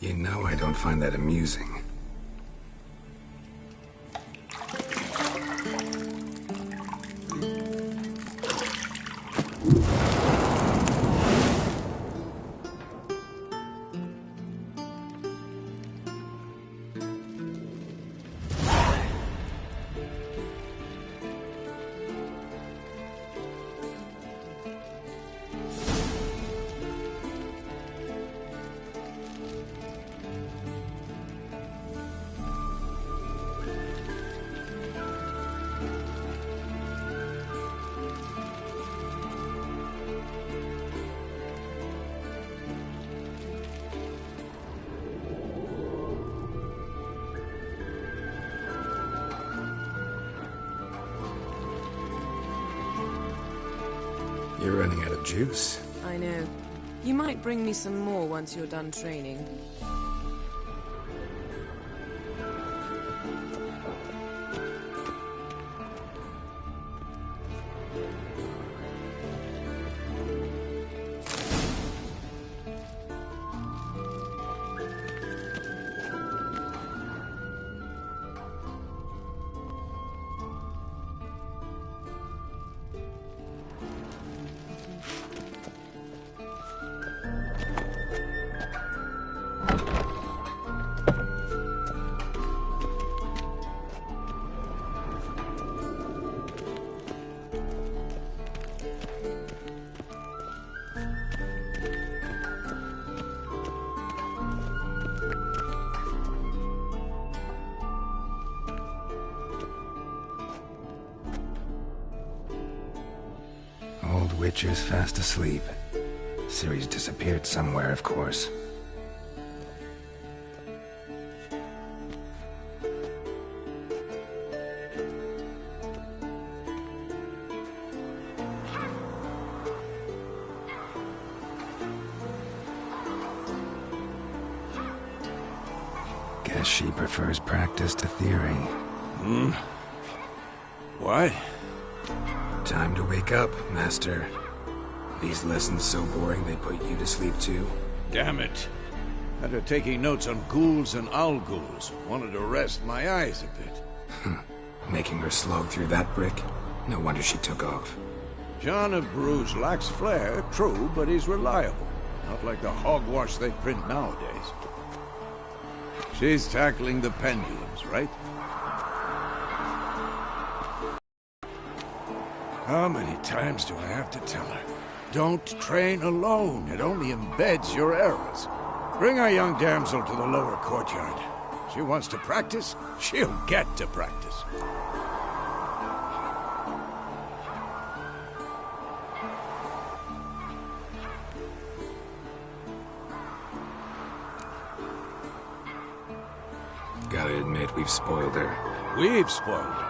You know I don't find that amusing. You're running out of juice. I know. You might bring me some more once you're done training. Old Witcher's fast asleep. Ciri's disappeared somewhere, of course. Guess she prefers practice to theory. What? Time to wake up, Master. These lessons so boring they put you to sleep too. Damn it. After taking notes on ghouls and owl-ghouls, wanted to rest my eyes a bit. Making her slog through that brick? No wonder she took off. John of Bruges lacks flair, true, but he's reliable. Not like the hogwash they print nowadays. She's tackling the pendulums, right? How many times do I have to tell her? Don't train alone. It only embeds your errors. Bring our young damsel to the lower courtyard. She wants to practice, she'll get to practice. Gotta admit, we've spoiled her. We've spoiled her.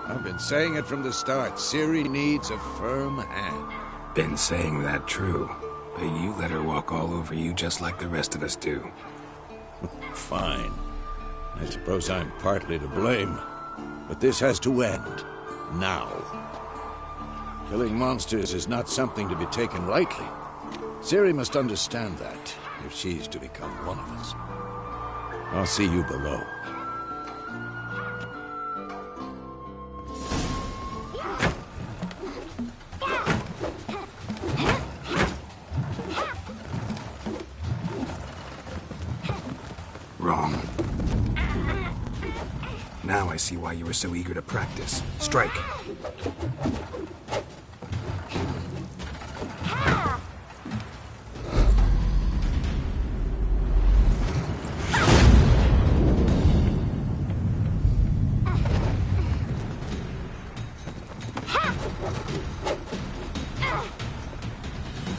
I've been saying it from the start. Ciri needs a firm hand. Been saying that true, but you let her walk all over you just like the rest of us do. Fine. I suppose I'm partly to blame. But this has to end. Now. Killing monsters is not something to be taken lightly. Ciri must understand that, if she's to become one of us. I'll see you below. Wrong. Now I see why you were so eager to practice. Strike.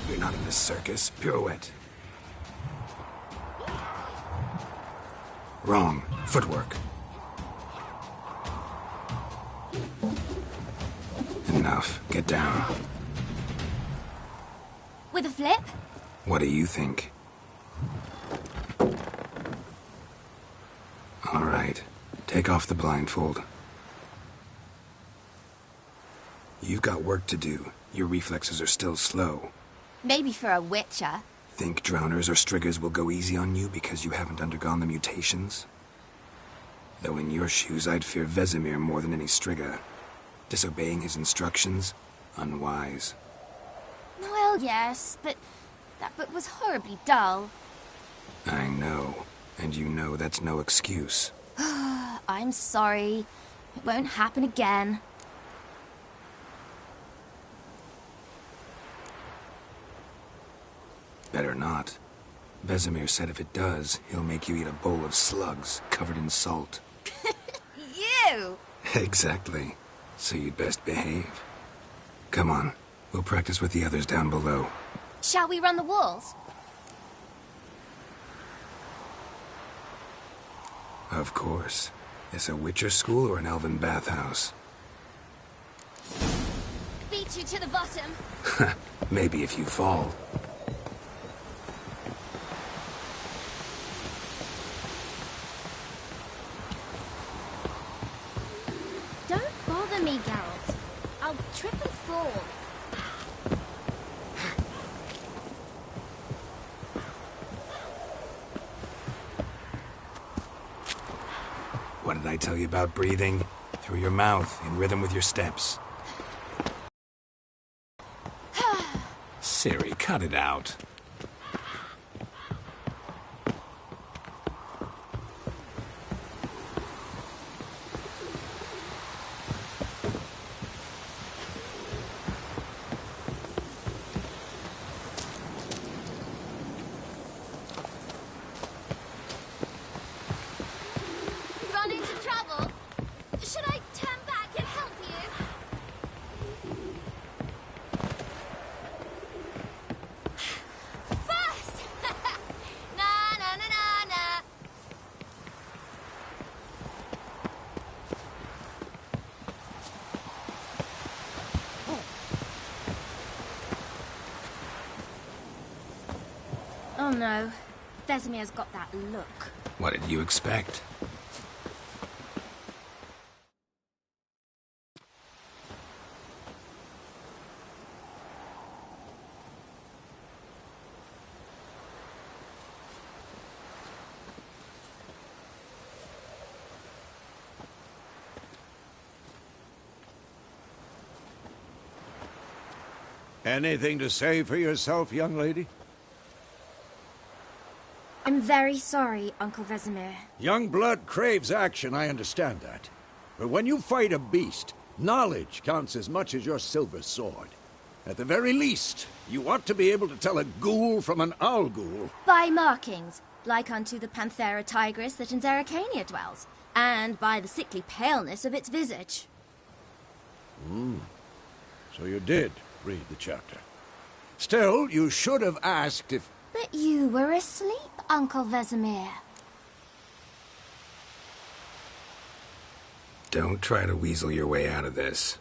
You're not in this circus. Pirouette. Wrong. Footwork. Enough. Get down. With a flip? What do you think? All right. Take off the blindfold. You've got work to do. Your reflexes are still slow. Maybe for a witcher. think drowners or striggers will go easy on you because you haven't undergone the mutations? Though in your shoes, I'd fear Vesemir more than any strigger. Disobeying his instructions? Unwise. Well, yes, but that book was horribly dull. I know. And you know that's no excuse. I'm sorry. It won't happen again. Better not. Vesemir said if it does, he'll make you eat a bowl of slugs covered in salt. You! Exactly. So you'd best behave. Come on. We'll practice with the others down below. Shall we run the walls? Of course. Is a Witcher school or an elven bathhouse? Beat you to the bottom. Maybe if you fall. Don't bother me, Geralt. I'll trip and fall. What did I tell you about breathing? Through your mouth, in rhythm with your steps. Ciri, cut it out. Run into trouble? Should I turn back and help you? First! Na na na na na. Oh no. Vesemir's got that look. What did you expect? Anything to say for yourself, young lady? I'm very sorry, Uncle Vesemir. Young blood craves action, I understand that. But when you fight a beast, knowledge counts as much as your silver sword. At the very least, you ought to be able to tell a ghoul from an owl ghoul. By markings, like unto the Panthera tigris that in Zerrikania dwells, and by the sickly paleness of its visage. So you did read the chapter. Still, you should have asked if... But you were asleep, Uncle Vesemir. Don't try to weasel your way out of this.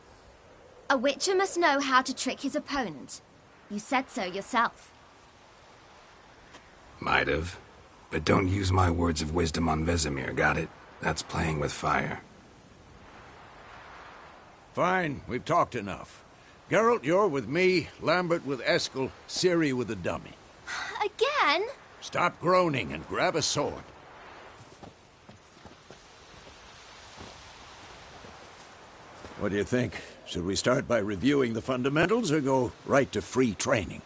A witcher must know how to trick his opponent. You said so yourself. Might have. But don't use my words of wisdom on Vesemir, got it? That's playing with fire. Fine, we've talked enough. Geralt, you're with me, Lambert with Eskel, Ciri with the dummy. Again? Stop groaning and grab a sword. What do you think? Should we start by reviewing the fundamentals or go right to free training?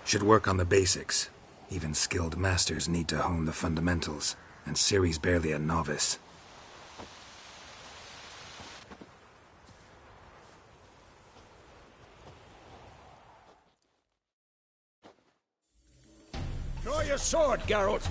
Should work on the basics. Even skilled masters need to hone the fundamentals, and Ciri's barely a novice. Draw your sword, Geralt!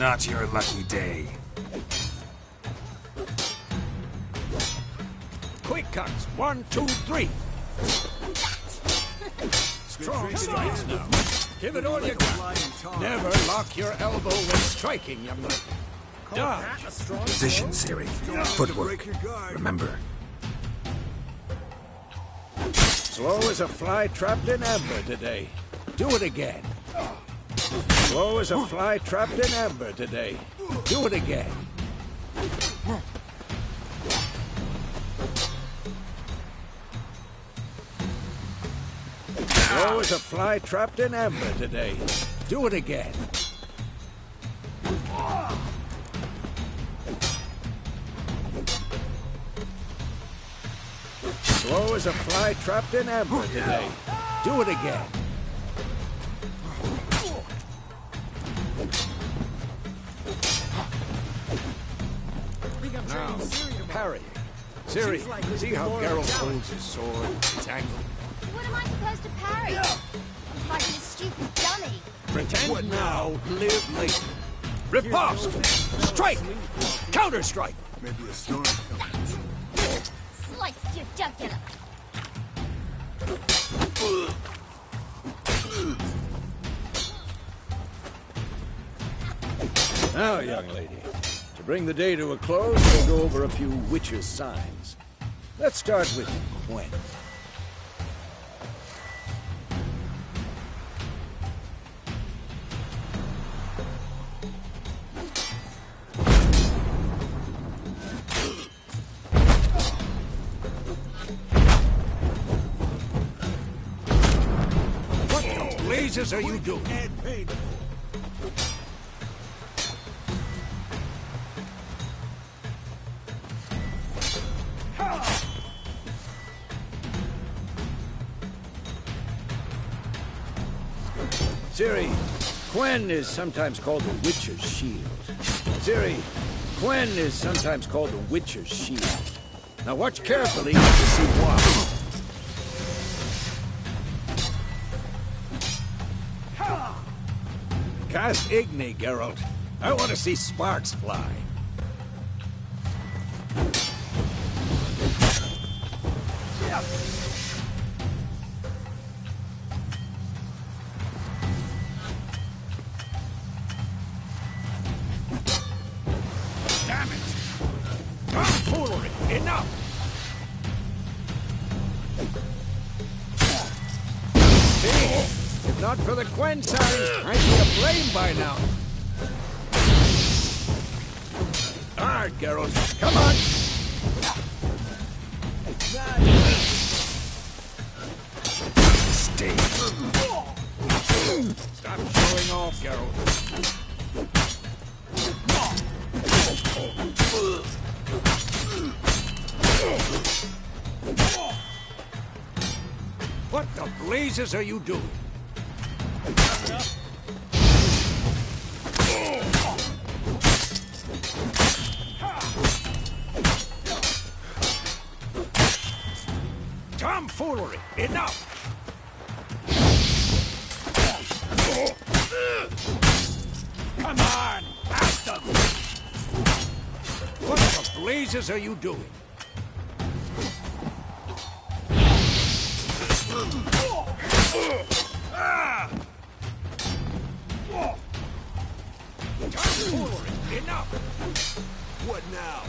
Not your lucky day. Quick cuts. 1, 2, 3. Strong strikes now. Give it all you got. Never lock your elbow when striking, young man. Dodge. Position, Siri. Footwork. Remember. Slow as a fly trapped in amber today. Do it again. Slow as a fly trapped in amber today. Do it again. Slow as a fly trapped in amber today. Do it again. Slow as a fly trapped in amber today. Do it again. Now, parrying. Siri, see how Geralt holds his sword? It's angled. What am I supposed to parry? I'm fighting a stupid dummy. Pretend now, live later. Riposte! Strike! Counter-strike! Maybe a storm's coming. Slice your jugular. Now, young lady, to bring the day to a close, we'll go over a few witches' signs. Let's start with Gwen. What the blazes are you doing? Siri, Gwen is sometimes called the Witcher's Shield. Siri, Gwen is sometimes called the Witcher's Shield. Now watch carefully to see why. Cast Igni, Geralt. I want to see sparks fly. Damn it! Tomfoolery! Enough! See? If not for the Gwen signs, I'd be aflame by now. Hard, Geralt. Come on! Stay. Stop showing off, Geralt. What the blazes are you doing? Tomfoolery! Enough! Come on! Blast them! What the blazes are you doing? Tomfoolery! Enough! What now?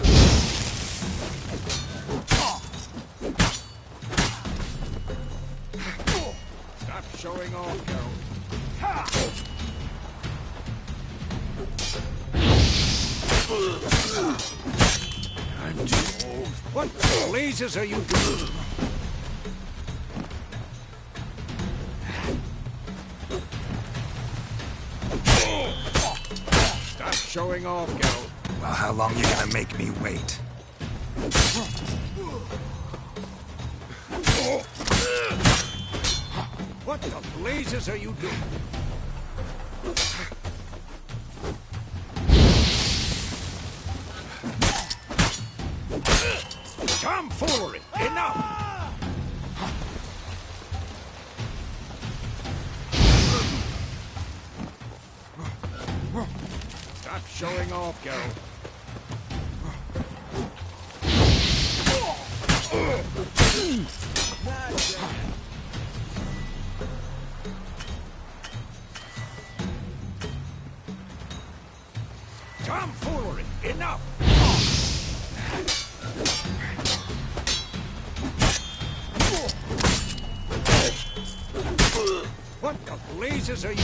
Stop showing off, Geralt. I'm too old. What the blazes are you doing? Stop showing off, Geralt. Well, how long you gonna make me wait? What the blazes are you doing? Tomfoolery! Enough! Stop showing off, Geralt. Tomfoolery! Enough! What the blazes are you?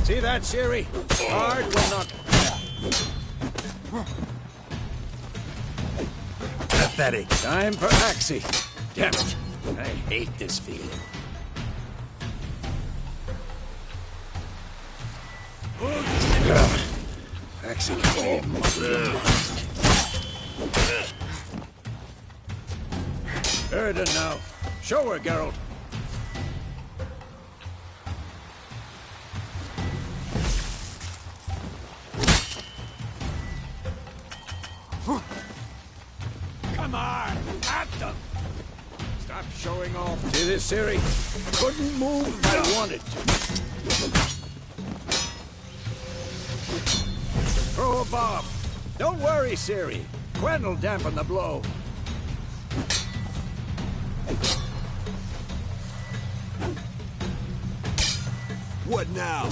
See that, Siri? Hard will not... Pathetic. Time for Axie. Damn it. I hate this feeling. Axie can be Erden now. Show her, Geralt. Come on, at them! Stop showing off. See this, Siri? Couldn't move if I wanted to. Throw a bomb. Don't worry, Siri. Gwen'll dampen the blow. What now?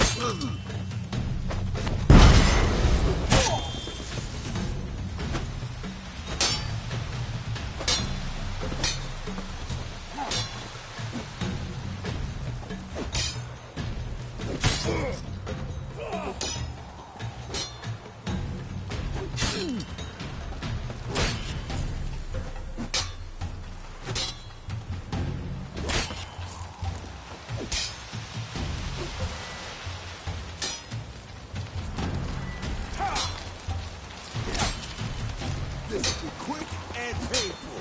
This will be quick and painful.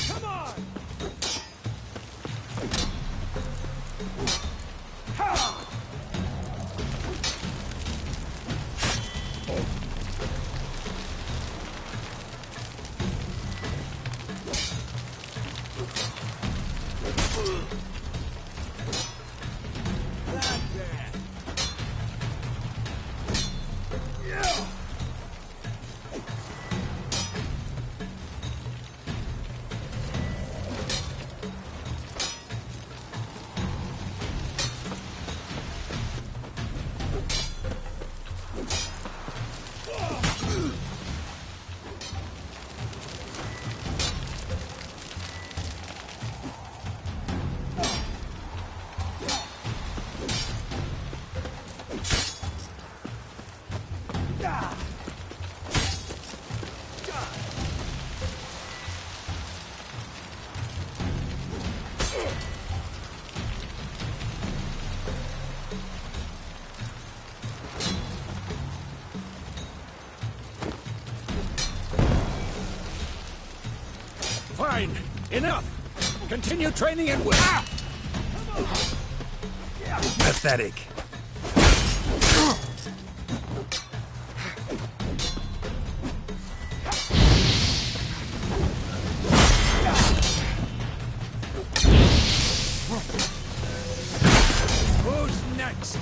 Come on! Fine. Enough. Continue training and win. Pathetic. Who's next?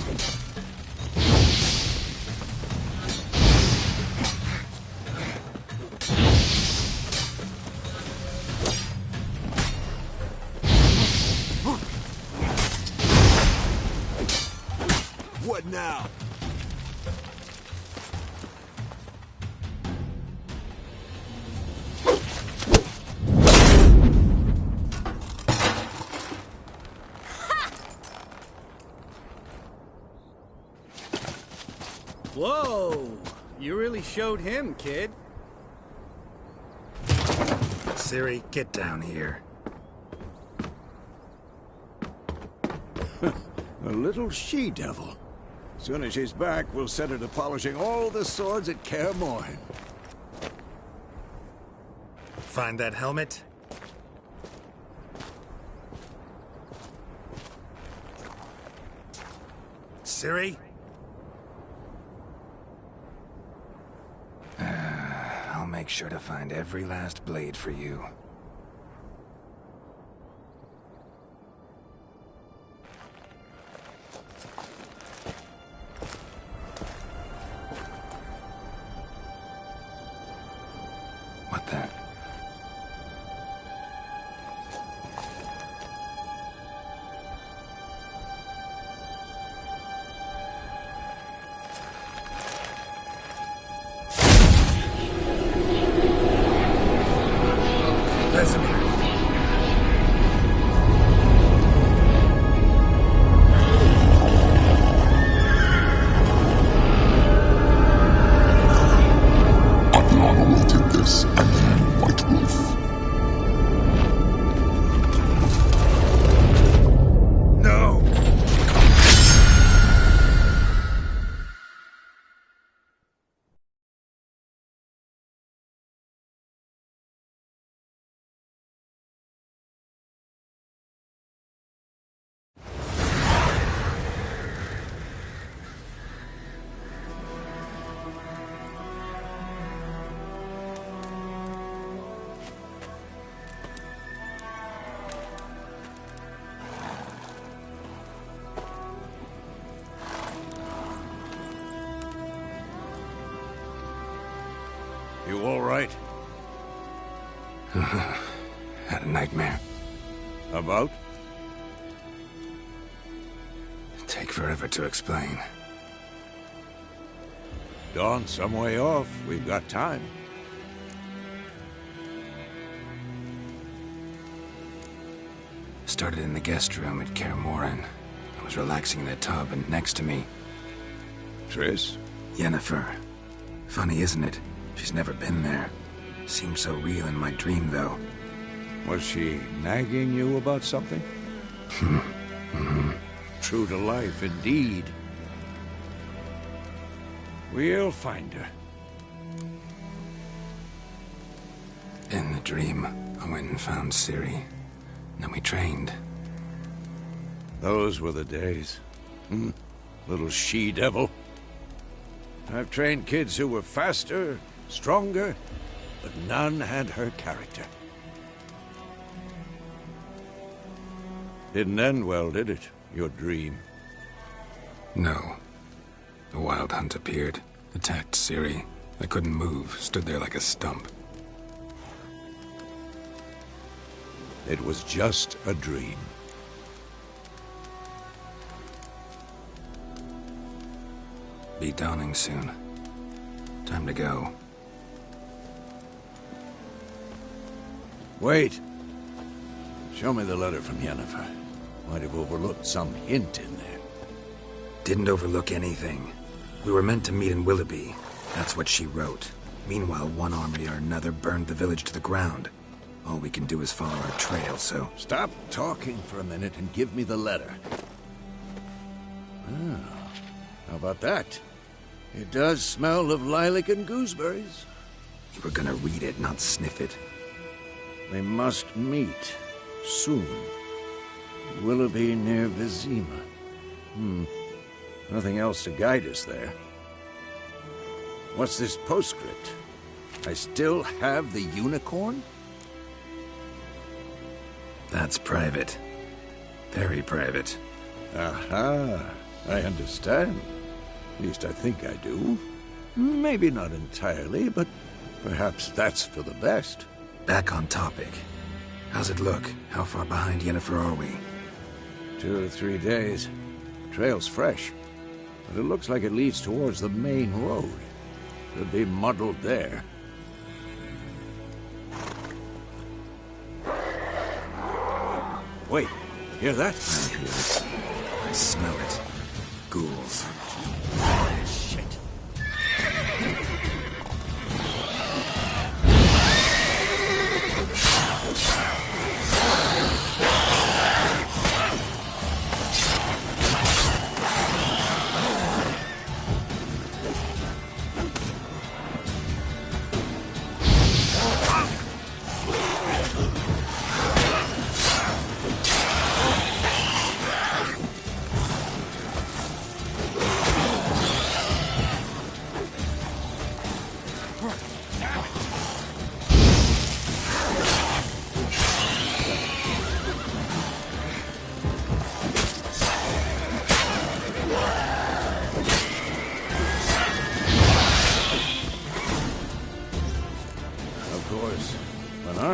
What now? Whoa! You really showed him, kid. Siri, get down here. A little she-devil. Soon as she's back, we'll set her to polishing all the swords at Kaer Morhen. Find that helmet? Ciri? I'll make sure to find every last blade for you. What the? Vesemir. Adriana will take this, and you, White Wolf. No! You all right? Had a nightmare. About? Take forever to explain. Gone some way off. We've got time. Started in the guest room at Kaer Morhen. I was relaxing in a tub, and next to me, Triss? Yennefer. Funny, isn't it? She's never been there. Seemed so real in my dream, though. Was she nagging you about something? True to life, indeed. We'll find her. In the dream, I went and found Ciri. Then we trained. Those were the days. Little she-devil. I've trained kids who were faster, stronger, but none had her character. Didn't end well, did it? Your dream? No. The Wild Hunt appeared, attacked Ciri. I couldn't move, stood there like a stump. It was just a dream. Be dawning soon. Time to go. Wait. Show me the letter from Yennefer. Might have overlooked some hint in there. Didn't overlook anything. We were meant to meet in Willoughby. That's what she wrote. Meanwhile, one army or another burned the village to the ground. All we can do is follow our trail, so... Stop talking for a minute and give me the letter. How about that? It does smell of lilac and gooseberries. You were gonna read it, not sniff it. They must meet soon. Willoughby near Vizima. Nothing else to guide us there. What's this postscript? I still have the unicorn? That's private. Very private. Aha, I understand. At least I think I do. Maybe not entirely, but perhaps that's for the best. Back on topic. How's it look? How far behind Yennefer are we? 2 or 3 days. Trail's fresh, but it looks like it leads towards the main road. Could be muddled there. Wait, hear that? I hear it. I smell it. Ghouls. Shit.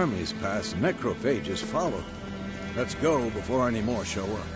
armies pass, necrophages follow. Let's go before any more show up.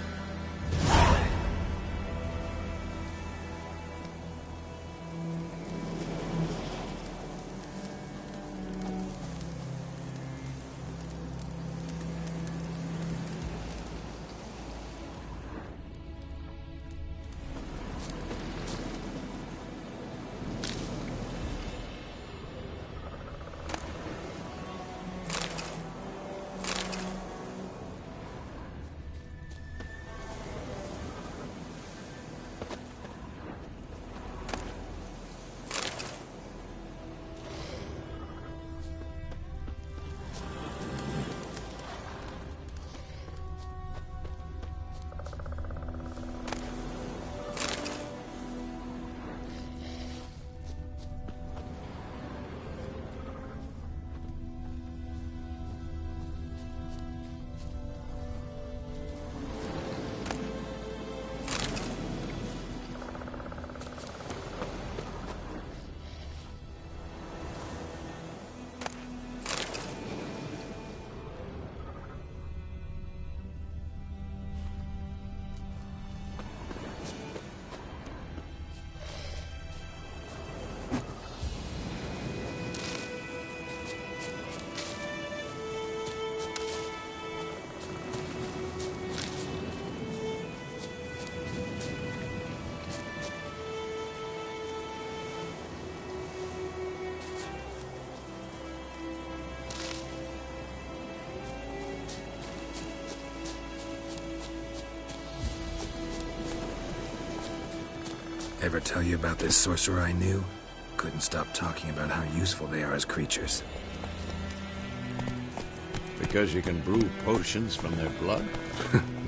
Ever tell you about this sorcerer I knew? Couldn't stop talking about how useful they are as creatures. Because you can brew potions from their blood?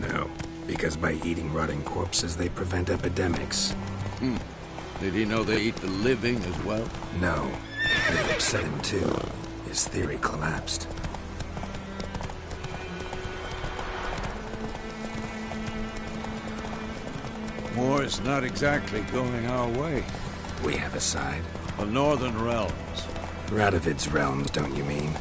No, because by eating rotting corpses, they prevent epidemics. Did he know they eat the living as well? No, it upset him too. His theory collapsed. War's not exactly going our way. We have a side. The Northern Realms. Radovid's realms, don't you mean?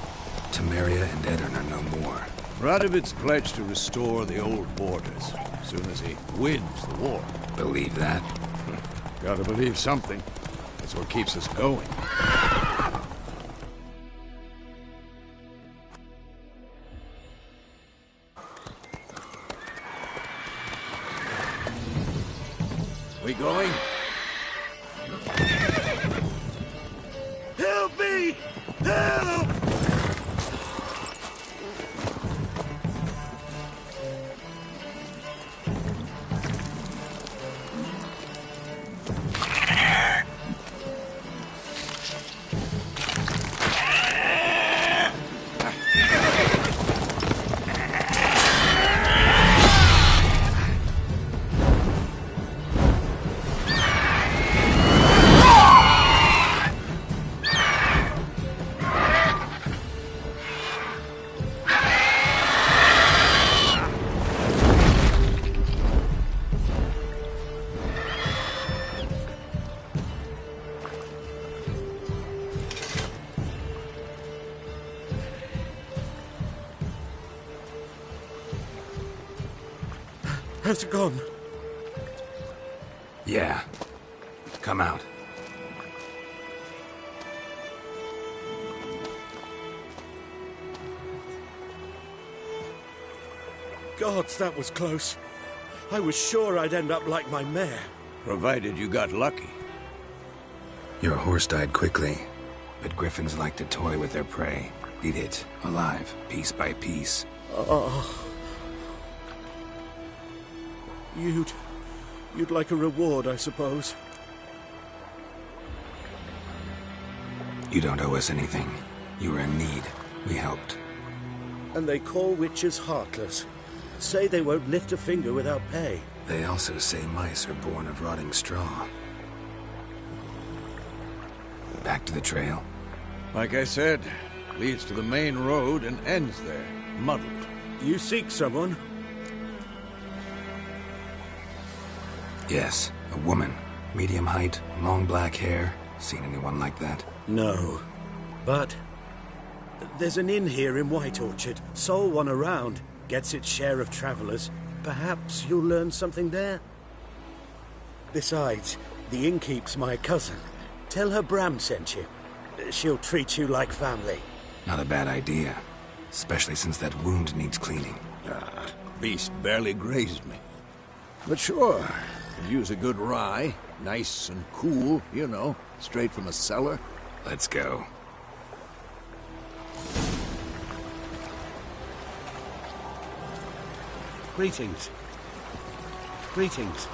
Temeria and Edirn are no more. Radovid's pledged to restore the old borders as soon as he wins the war. Believe that? Gotta believe something. That's what keeps us going. We going? Help me! Help! Has it gone? Yeah. Come out. Gods, that was close. I was sure I'd end up like my mare. Provided you got lucky. Your horse died quickly, but griffins like to toy with their prey. Eat it, alive, piece by piece. Oh. You'd like a reward, I suppose. You don't owe us anything. You were in need. We helped. And they call witches heartless. Say they won't lift a finger without pay. They also say mice are born of rotting straw. Back to the trail? Like I said, leads to the main road and ends there, muddled. You seek someone? Yes, a woman. Medium height, long black hair. Seen anyone like that? No. But There's an inn here in White Orchard. Sole one around. Gets its share of travellers. Perhaps you'll learn something there? Besides, the innkeep's my cousin. Tell her Bram sent you. She'll treat you like family. Not a bad idea. Especially since that wound needs cleaning. Beast barely grazed me. But sure, could use a good rye. Nice and cool, you know, straight from a cellar. Let's go. Greetings. Greetings.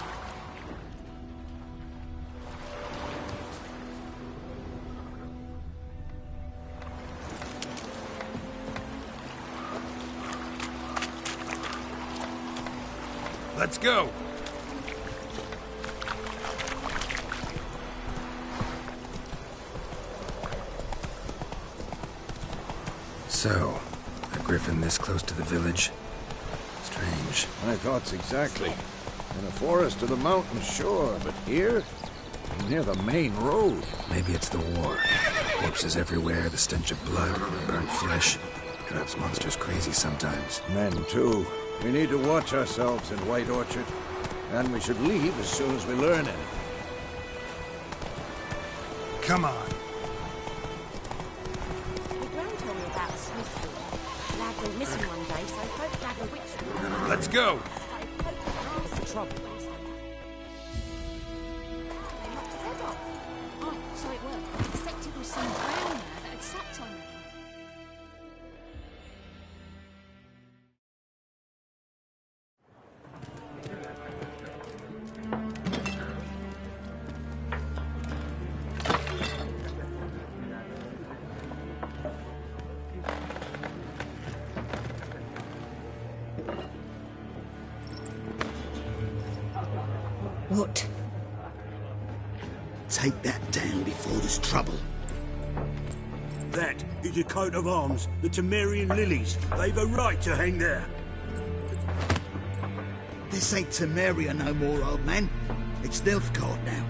Let's go! So, a griffin this close to the village? Strange. My thoughts exactly. In a forest or the mountain, sure, but here? Near the main road. Maybe it's the war. Corpses everywhere, the stench of blood, burnt flesh. Drives monsters crazy sometimes. Men, too. We need to watch ourselves in White Orchard. And we should leave as soon as we learn anything. Come on. My gran told me about Smithfield. Lad went missing one day, so folk dad a witch. Let's go! What's the trouble? They knocked his head off. Oh, so it worked. Except it was some brown man that had sucked on it. What? Take that down before there's trouble. That is a coat of arms, the Temerian lilies. They've a right to hang there. This ain't Temeria no more, old man. It's Nilfgaard now.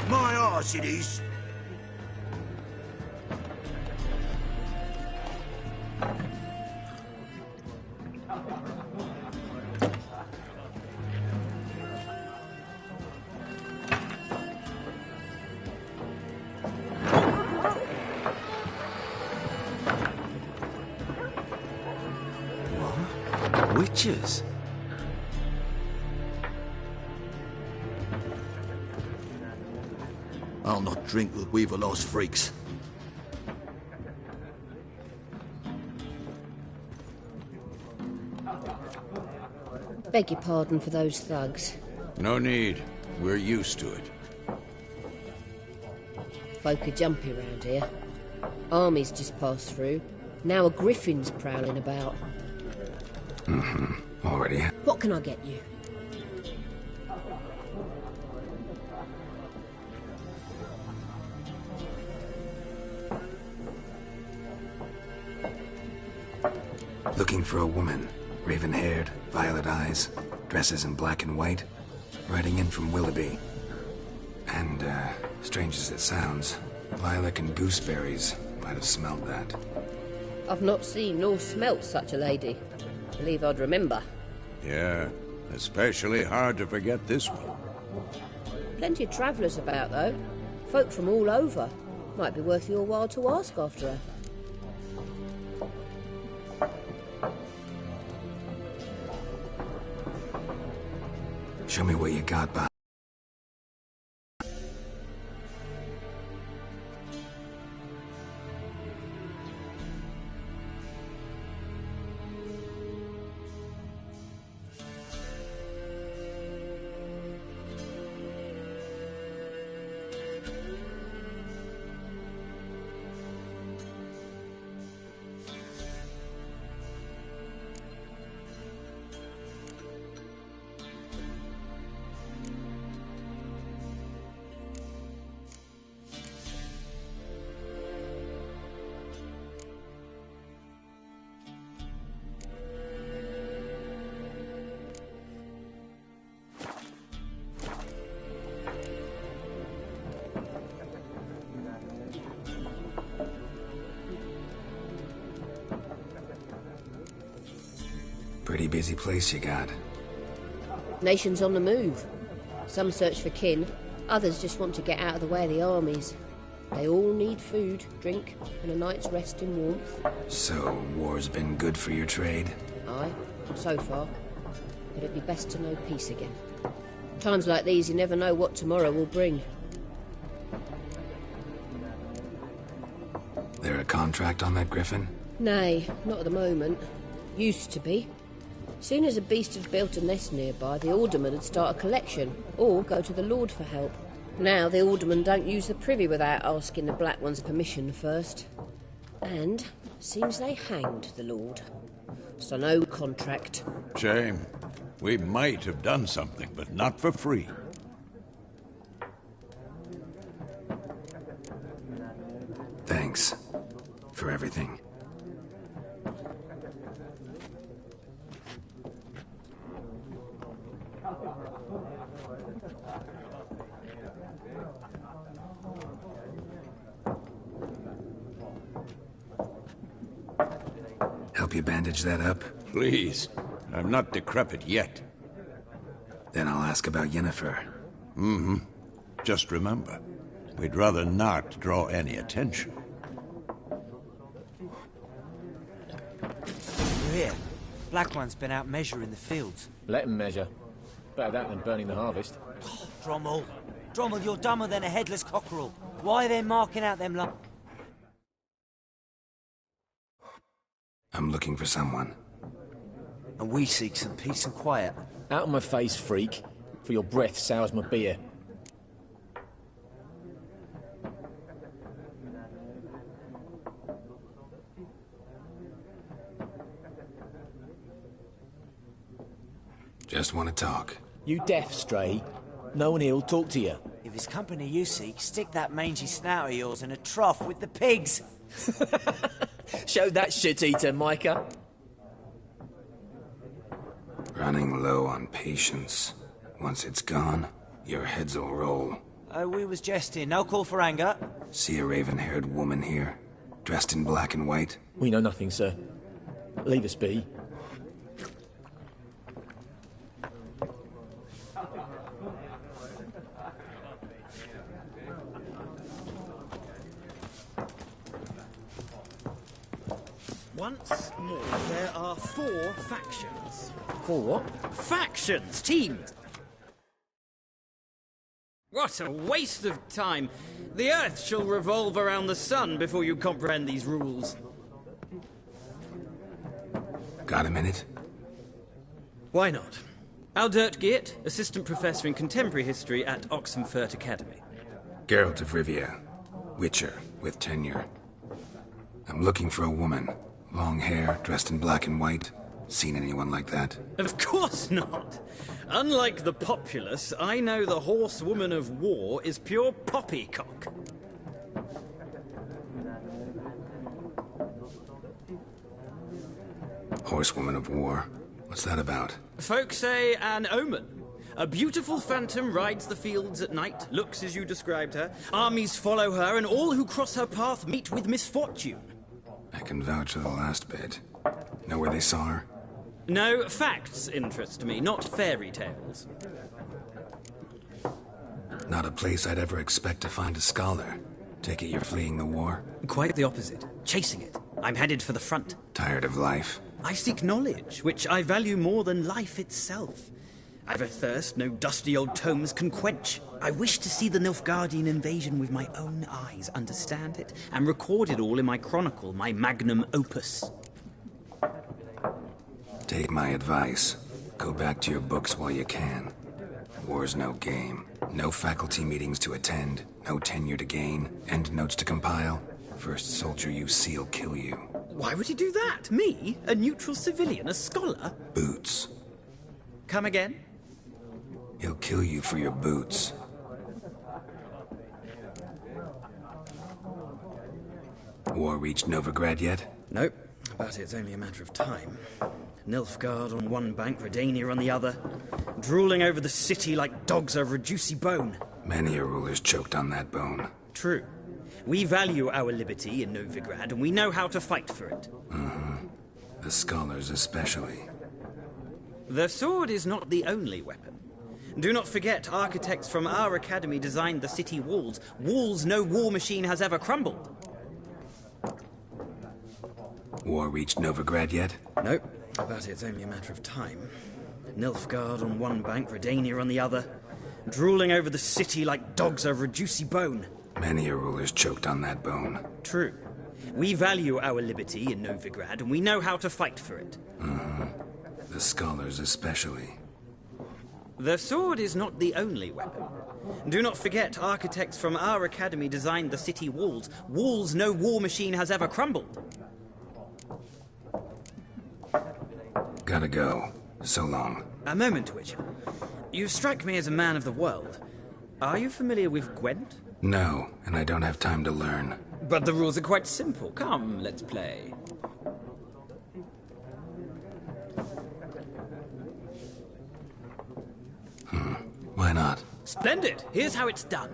My arse it is. Witches? I'll not drink with Weaverlaw's freaks. Beg your pardon for those thugs. No need. We're used to it. Folk are jumpy round here. Armies just passed through. Now a griffin's prowling about. Already. What can I get you? Looking for a woman. Raven-haired, violet eyes, dresses in black and white. Riding in from Willoughby. And, strange as it sounds, Lilac and Gooseberries might have smelled that. I've not seen nor smelt such a lady. Believe I'd remember. Yeah, especially hard to forget this one. Plenty of travellers about, though. Folk from all over. Might be worth your while to ask after her. Show me what you got, Bob. Pretty busy place you got. Nations on the move. Some search for kin, others just want to get out of the way of the armies. They all need food, drink, and a night's rest in warmth. So, war's been good for your trade? Aye, so far. But it'd be best to know peace again. Times like these, you never know what tomorrow will bring. There a contract on that griffin? Nay, not at the moment. Used to be. Soon as a beast had built a nest nearby, the alderman would start a collection, or go to the Lord for help. Now the aldermen don't use the privy without asking the Black One's permission first. And seems they hanged the Lord. So no contract. Shame. We might have done something, but not for free. Thanks. For everything. Help you bandage that up? Please. I'm not decrepit yet. Then I'll ask about Yennefer. Mm-hmm. Just remember, we'd rather not draw any attention. You're here. Black One's been out measuring the fields. Let him measure. Better that than burning the harvest. Oh, Drommel. Drommel, you're dumber than a headless cockerel. Why are they marking out them lines? I'm looking for someone. And we seek some peace and quiet. Out of my face, freak. For your breath sours my beer. Just want to talk. You deaf, Stray? No one here'll talk to you. If it's company you seek, stick that mangy snout of yours in a trough with the pigs. Show that shit-eater, Micah. Running low on patience. Once it's gone, your heads'll roll. We was jesting. No call for anger. See a raven-haired woman here, dressed in black and white? We know nothing, sir. Leave us be. Once more, there are 4 factions. 4 what? Factions! Teams! What a waste of time! The Earth shall revolve around the sun before you comprehend these rules. Got a minute? Why not? Aldert Geert, Assistant Professor in Contemporary History at Oxenfurt Academy. Geralt of Rivia, Witcher, with tenure. I'm looking for a woman. Long hair, dressed in black and white. Seen anyone like that? Of course not! Unlike the populace, I know the horsewoman of war is pure poppycock. Horsewoman of war? What's that about? Folk say an omen. A beautiful phantom rides the fields at night, looks as you described her. Armies follow her, and all who cross her path meet with misfortune. I can vouch for the last bit. Know where they saw her? No, facts interest me, not fairy tales. Not a place I'd ever expect to find a scholar. Take it you're fleeing the war? Quite the opposite. Chasing it. I'm headed for the front. Tired of life? I seek knowledge, which I value more than life itself. I've a thirst no dusty old tomes can quench. I wish to see the Nilfgaardian invasion with my own eyes, understand it, and record it all in my chronicle, my magnum opus. Take my advice. Go back to your books while you can. War's no game. No faculty meetings to attend, no tenure to gain, end notes to compile. First soldier you see'll kill you. Why would he do that? Me? A neutral civilian? A scholar? Boots. Come again? He'll kill you for your boots. War reached Novigrad yet? Nope, but it's only a matter of time. Nilfgaard on one bank, Redania on the other, drooling over the city like dogs over a juicy bone. Many a ruler's choked on that bone. True. We value our liberty in Novigrad, and we know how to fight for it. The scholars especially. The sword is not the only weapon. Do not forget, architects from our academy designed the city walls. Walls no war machine has ever crumbled. War reached Novigrad yet? Nope, but it's only a matter of time. Nilfgaard on one bank, Redania on the other, drooling over the city like dogs over a juicy bone. Many a ruler's choked on that bone. True. We value our liberty in Novigrad, and we know how to fight for it. The scholars especially. The sword is not the only weapon. Do not forget, architects from our academy designed the city walls. Walls no war machine has ever crumbled. Gotta go. So long. A moment, Witcher. You strike me as a man of the world. Are you familiar with Gwent? No, and I don't have time to learn. But the rules are quite simple. Come, let's play. Why not? Splendid! Here's how it's done.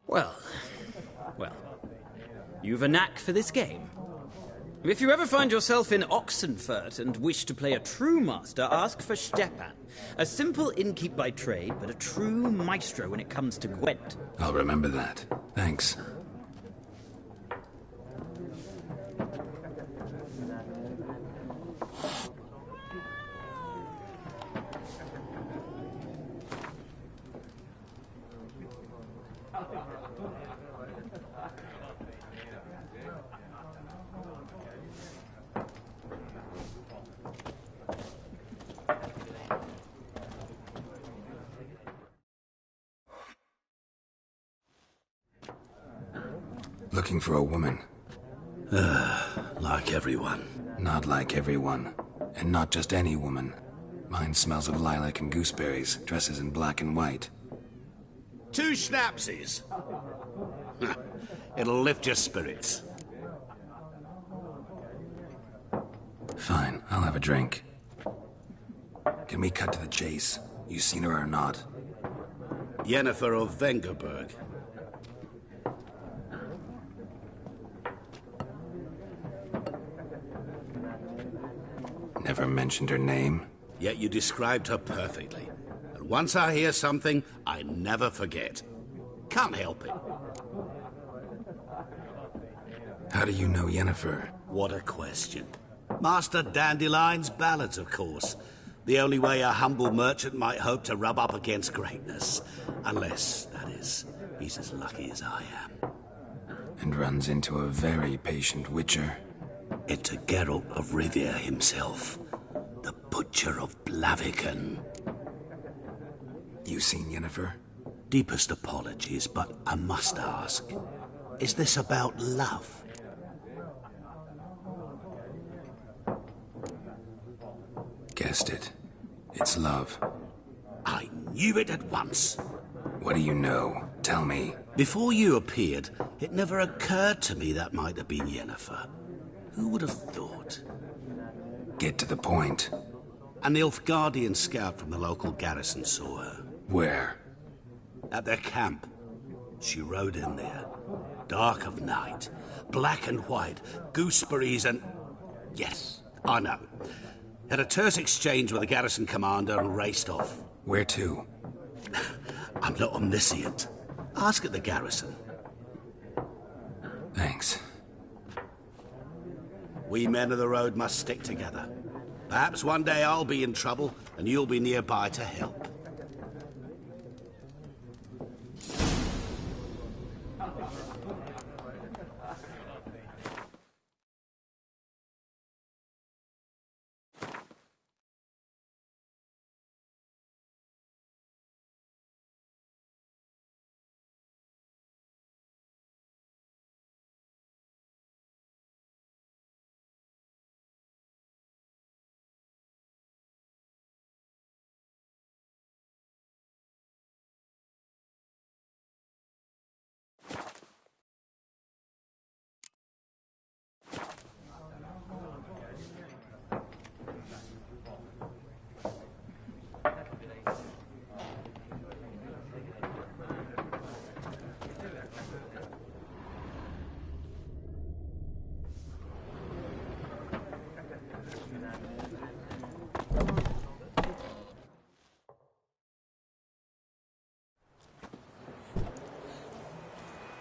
Well, you've a knack for this game. If you ever find yourself in Oxenfurt and wish to play a true master, ask for Stepan. A simple innkeep by trade, but a true maestro when it comes to Gwent. I'll remember that. Thanks. Looking for a woman. Like everyone. Not like everyone. And not just any woman. Mine smells of lilac and gooseberries, dresses in black and white. 2 schnapsies. It'll lift your spirits. Fine, I'll have a drink. Can we cut to the chase? You seen her or not? Yennefer of Vengerberg. Never mentioned her name. Yet you described her perfectly. And once I hear something, I never forget. Can't help it. How do you know Yennefer? What a question. Master Dandelion's ballads, of course. The only way a humble merchant might hope to rub up against greatness. Unless, that is, he's as lucky as I am. And runs into a very patient witcher. It's a Geralt of Rivia himself. The Butcher of Blaviken. You seen Yennefer? Deepest apologies, but I must ask. Is this about love? Guessed it. It's love. I knew it at once. What do you know? Tell me. Before you appeared, it never occurred to me that might have been Yennefer. Who would have thought? Get to the point. An Nilfgaardian scout from the local garrison saw her. Where? At their camp. She rode in there. Dark of night. Black and white. Gooseberries and... Yes, I know. Had a terse exchange with the garrison commander and raced off. Where to? I'm not omniscient. Ask at the garrison. Thanks. We men of the road must stick together. Perhaps one day I'll be in trouble and you'll be nearby to help.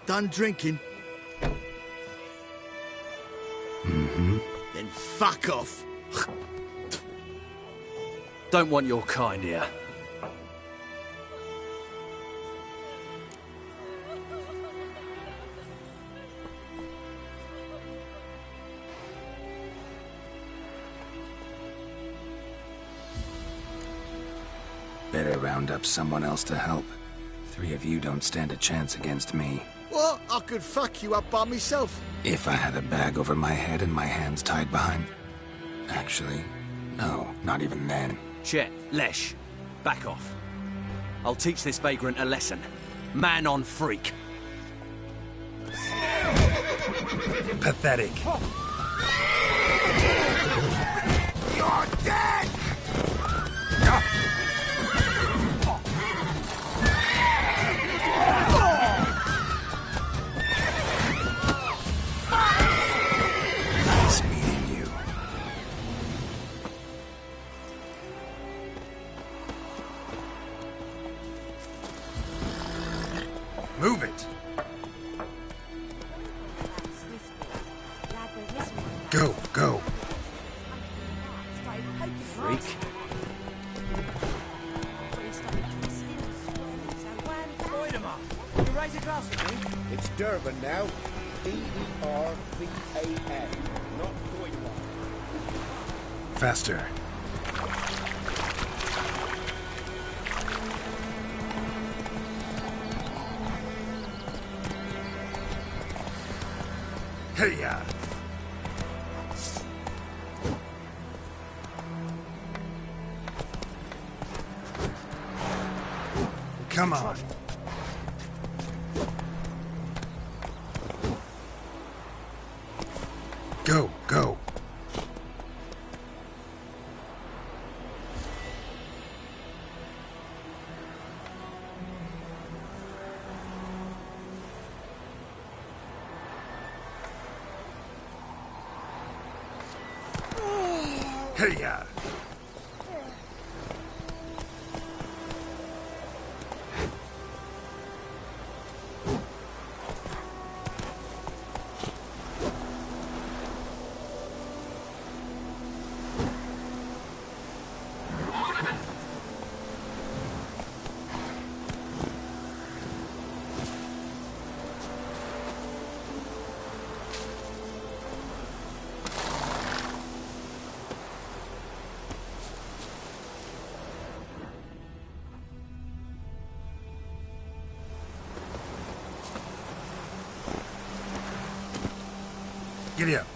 Done drinking? Mm-hmm. Then fuck off. Don't want your kind here. Better round up someone else to help. 3 of you don't stand a chance against me. What? I could fuck you up by myself. If I had a bag over my head and my hands tied behind... Actually, no, not even then. Chet, Lesh, back off. I'll teach this vagrant a lesson. Man on freak. Pathetic. You're dead! Move it! Go, go! Freak. You raise a glass with me? It's Durban now. D-E-R-B-A-N. Not Doidwan. Faster. Hey-ya! Come on. Go, go. Hey-ya! Giddy up.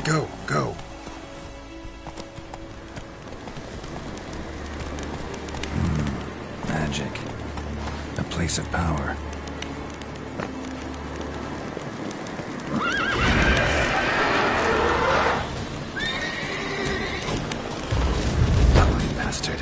Go, go. Magic. A place of power. Ugly bastard.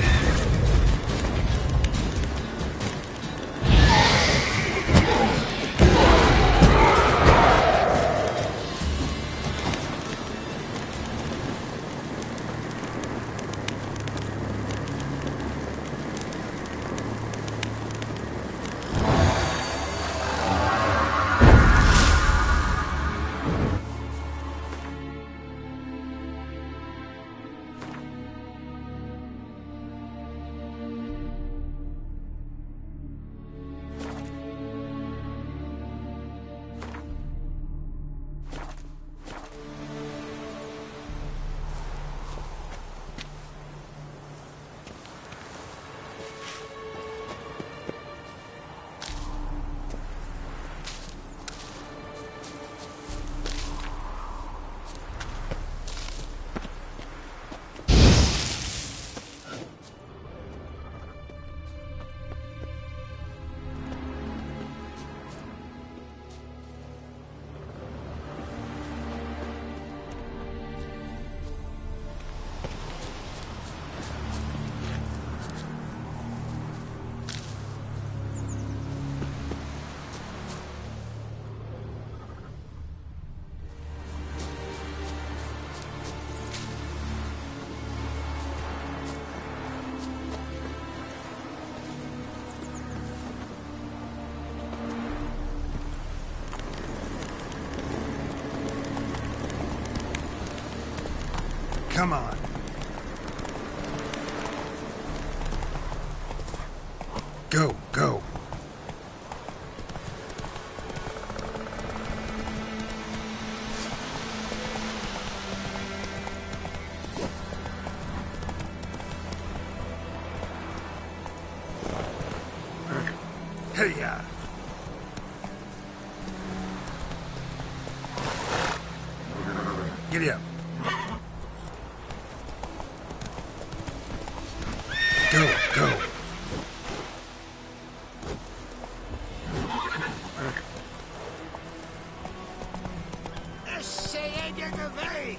Come on. Go, go. Hey-ya. Giddy up. Go, go. Essayez de lever.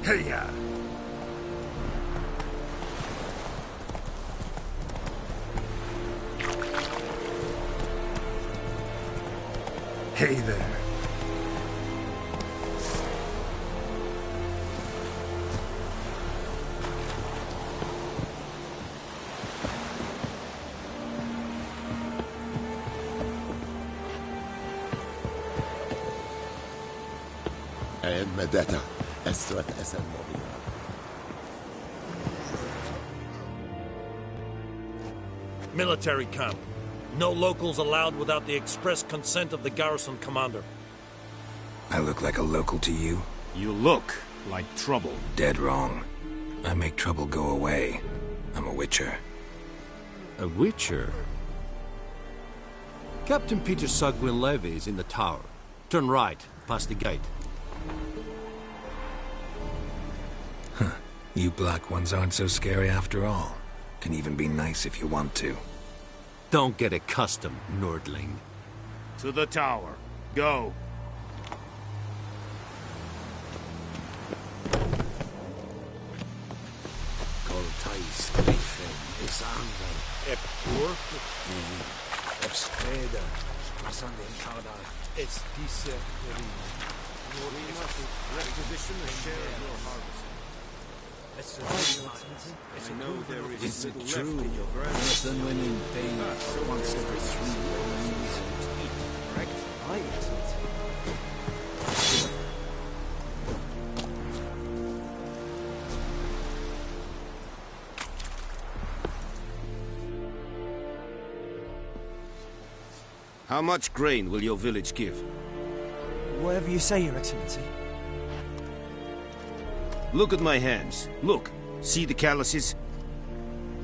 Hey-ya! Hey there. مدتا أسرة أسد مبينة. Military camp. No locals allowed without the express consent of the garrison commander. I look like a local to you? You look like trouble. Dead wrong. I make trouble go away. I'm a witcher. A witcher? Captain Peter Sagwin Levy is in the tower. Turn right, past the gate. Huh. You black ones aren't so scary after all. Can even be nice if you want to. Don't get accustomed, Nordling. To the tower. Go. Coltais Griffin is anvel. Epurk. Obstreda. Masande Kada. Es diese We must requisition a share of your harvest. I know there is little left in your ground. Listen when in pain once every 3 years. Correct? Aye, Excellency. How much grain will your village give? Whatever you say, Your Excellency. Look at my hands. Look. See the calluses?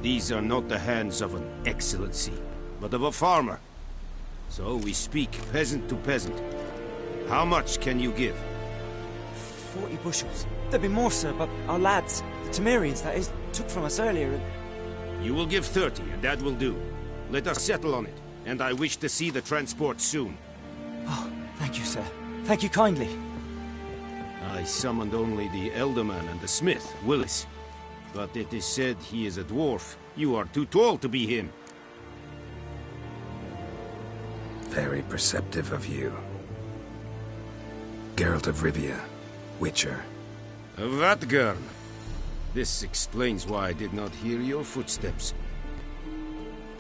These are not the hands of an excellency, but of a farmer. So we speak peasant to peasant. How much can you give? 40 bushels. There'd be more, sir, but our lads, the Temerians, that is, took from us earlier and... You will give 30, and that will do. Let us settle on it, and I wish to see the transport soon. Oh, thank you, sir. Thank you kindly. I summoned only the Elderman and the smith, Willis. But it is said he is a dwarf. You are too tall to be him. Very perceptive of you. Geralt of Rivia, Witcher. Vatgern. This explains why I did not hear your footsteps.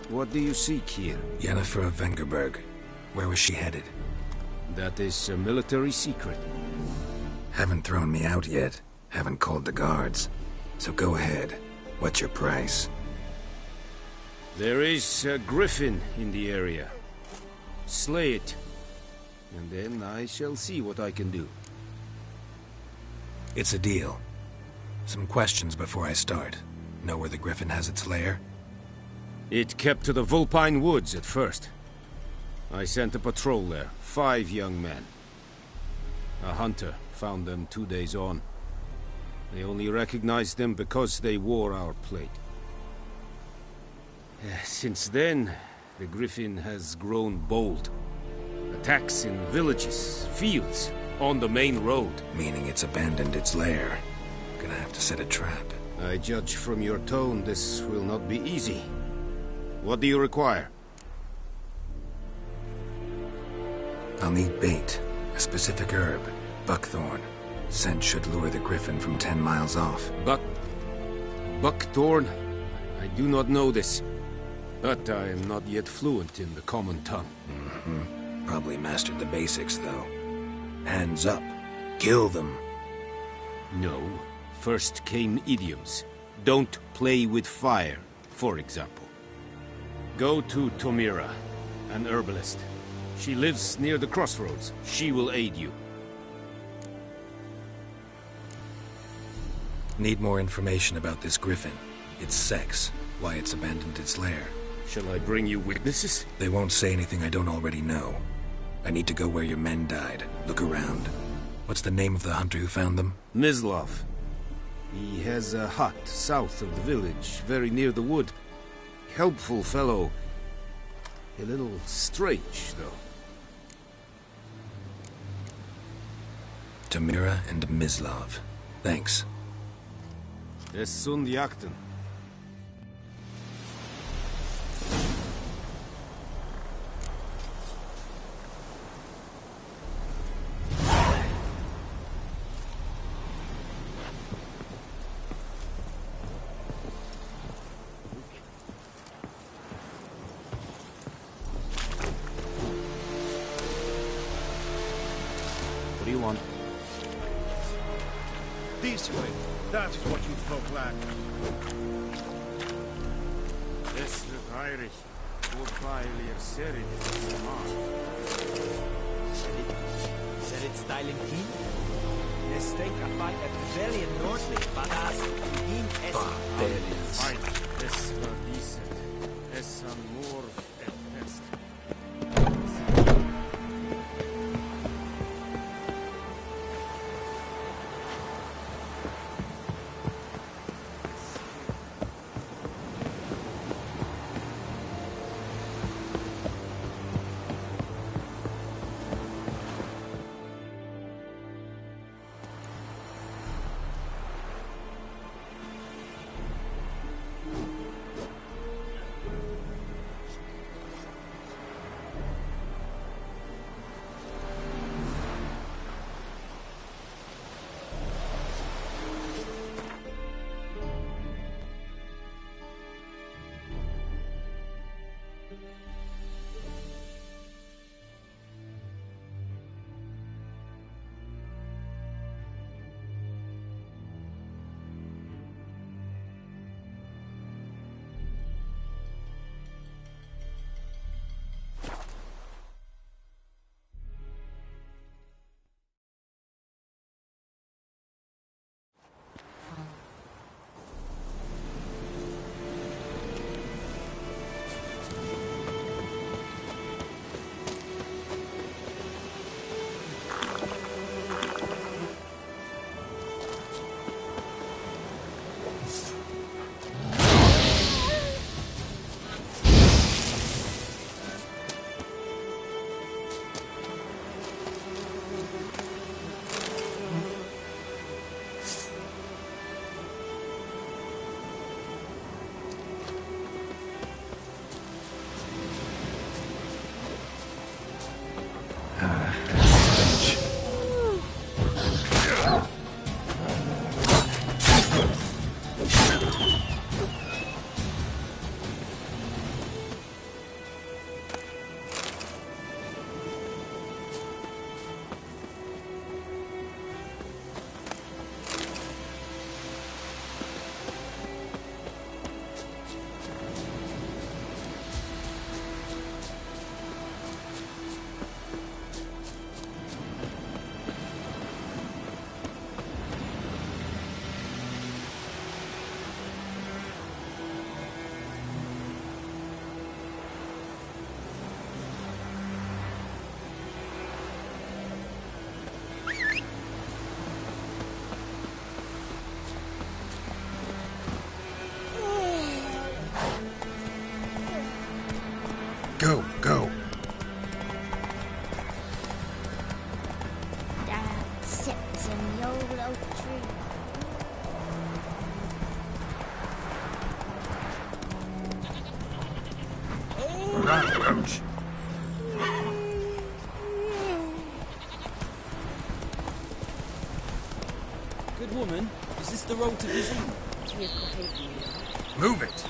What do you seek here? Yennefer of Vengerberg. Where was she headed? That is a military secret. Haven't thrown me out yet. Haven't called the guards. So go ahead. What's your price? There is a griffin in the area. Slay it. And then I shall see what I can do. It's a deal. Some questions before I start. Know where the griffin has its lair? It kept to the Vulpine Woods at first. I sent a patrol there, 5 young men. A hunter found them 2 days on. They only recognized them because they wore our plate. Since then, the griffin has grown bold. Attacks in villages, fields, on the main road. Meaning it's abandoned its lair. Gonna have to set a trap. I judge from your tone this will not be easy. What do you require? I'll need bait. A specific herb. Buckthorn. Scent should lure the griffin from 10 miles off. Buckthorn? I do not know this. But I am not yet fluent in the common tongue. Mm-hmm. Probably mastered the basics, though. Hands up. Kill them. No. First came idioms. Don't play with fire, for example. Go to Tomira, an herbalist. She lives near the crossroads. She will aid you. Need more information about this griffin. Its sex. Why it's abandoned its lair. Shall I bring you witnesses? They won't say anything I don't already know. I need to go where your men died. Look around. What's the name of the hunter who found them? Mislav. He has a hut south of the village, very near the wood. Helpful fellow. A little strange, though. Tomira and Mislav. Thanks. Es sunt jakten. What do you want? This way. That is what you folk lack. Es wird heilig. Wobei ihr serid Said it's styling keen? Let's think about a rebellion northly, badass. Keen es. Barbarians. Es war decent. Es an more et pest. Go, go. That sits in the old oak tree. Run, Roach. Good woman, is this the road to Vizine? Move it.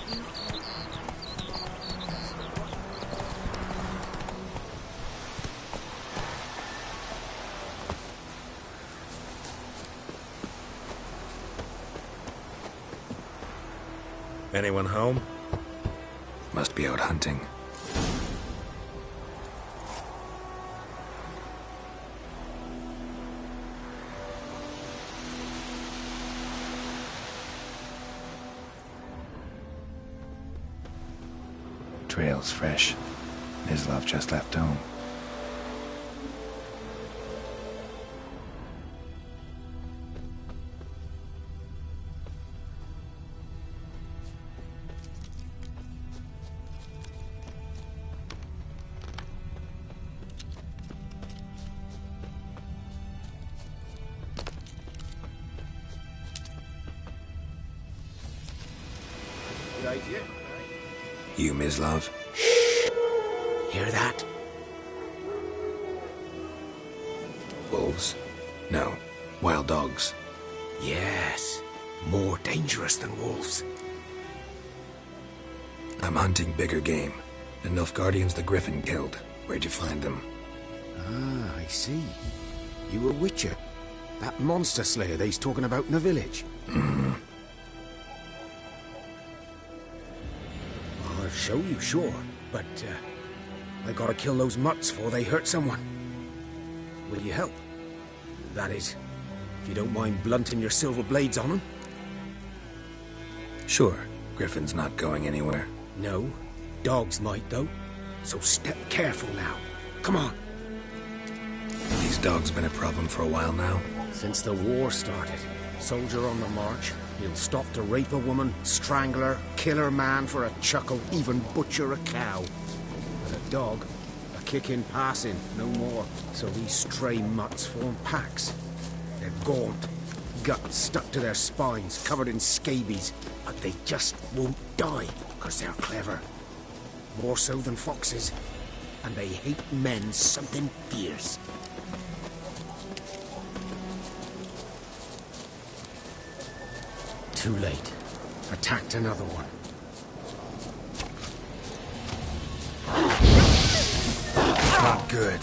Anyone home? Must be out hunting. Trail's fresh. Mislov just left home. congratulate you. You, Mislav? Hear that? Wolves? No. Wild dogs. Yes. More dangerous than wolves. I'm hunting bigger game. The Nilfgaardians the Griffin killed. Where'd you find them? Ah, I see. You a witcher. That monster slayer they's talking about in the village. Mm-hmm. I'll show you, sure. But, I gotta kill those mutts before they hurt someone. Will you help? That is, if you don't mind blunting your silver blades on them. Sure. Griffin's not going anywhere. No. Dogs might, though. So step careful now. Come on. These dogs been a problem for a while now? Since the war started. Soldier on the march. He'll stop to rape a woman, strangle her, kill her man for a chuckle, even butcher a cow. But a dog, a kick in passing, no more. So these stray mutts form packs. They're gaunt, guts stuck to their spines, covered in scabies. But they just won't die, because they're clever. More so than foxes. And they hate men something fierce. Too late. Attacked another one. Not good.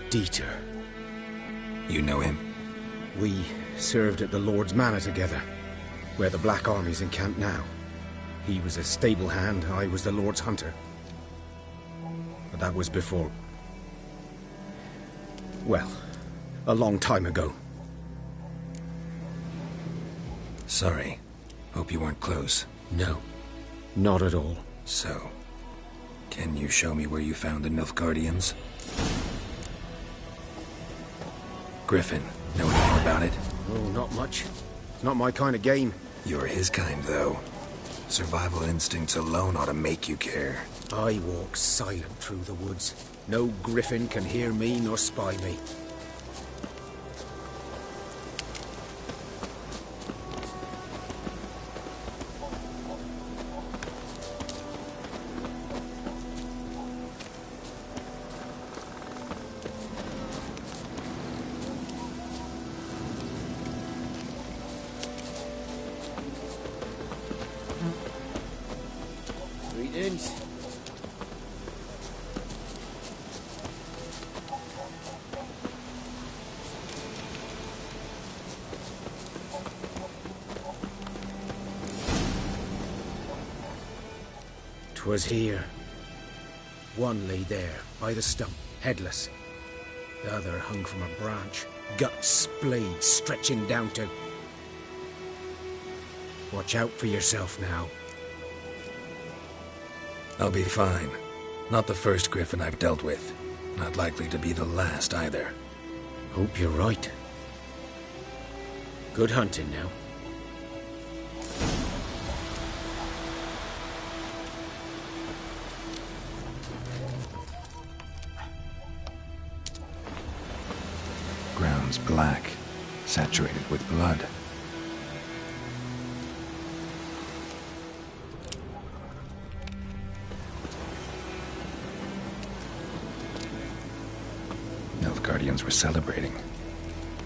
Dieter. You know him? We served at the Lord's Manor together, where the Black Army's encamped now. He was a stable hand, I was the Lord's hunter. But that was before... well, a long time ago. Sorry. Hope you weren't close. No, not at all. So, can you show me where you found the Nilfgaardians? Griffin, know anything about it? Oh, not much. It's not my kind of game. You're his kind, though. Survival instincts alone ought to make you care. I walk silent through the woods. No griffin can hear me nor spy me. Greetings. 'Twas here. One lay there, by the stump, headless. The other hung from a branch, guts splayed, stretching down to... Watch out for yourself now. I'll be fine. Not the first griffin I've dealt with. Not likely to be the last, either. Hope you're right. Good hunting now. Ground's black, saturated with blood. Nilfgaardians were celebrating.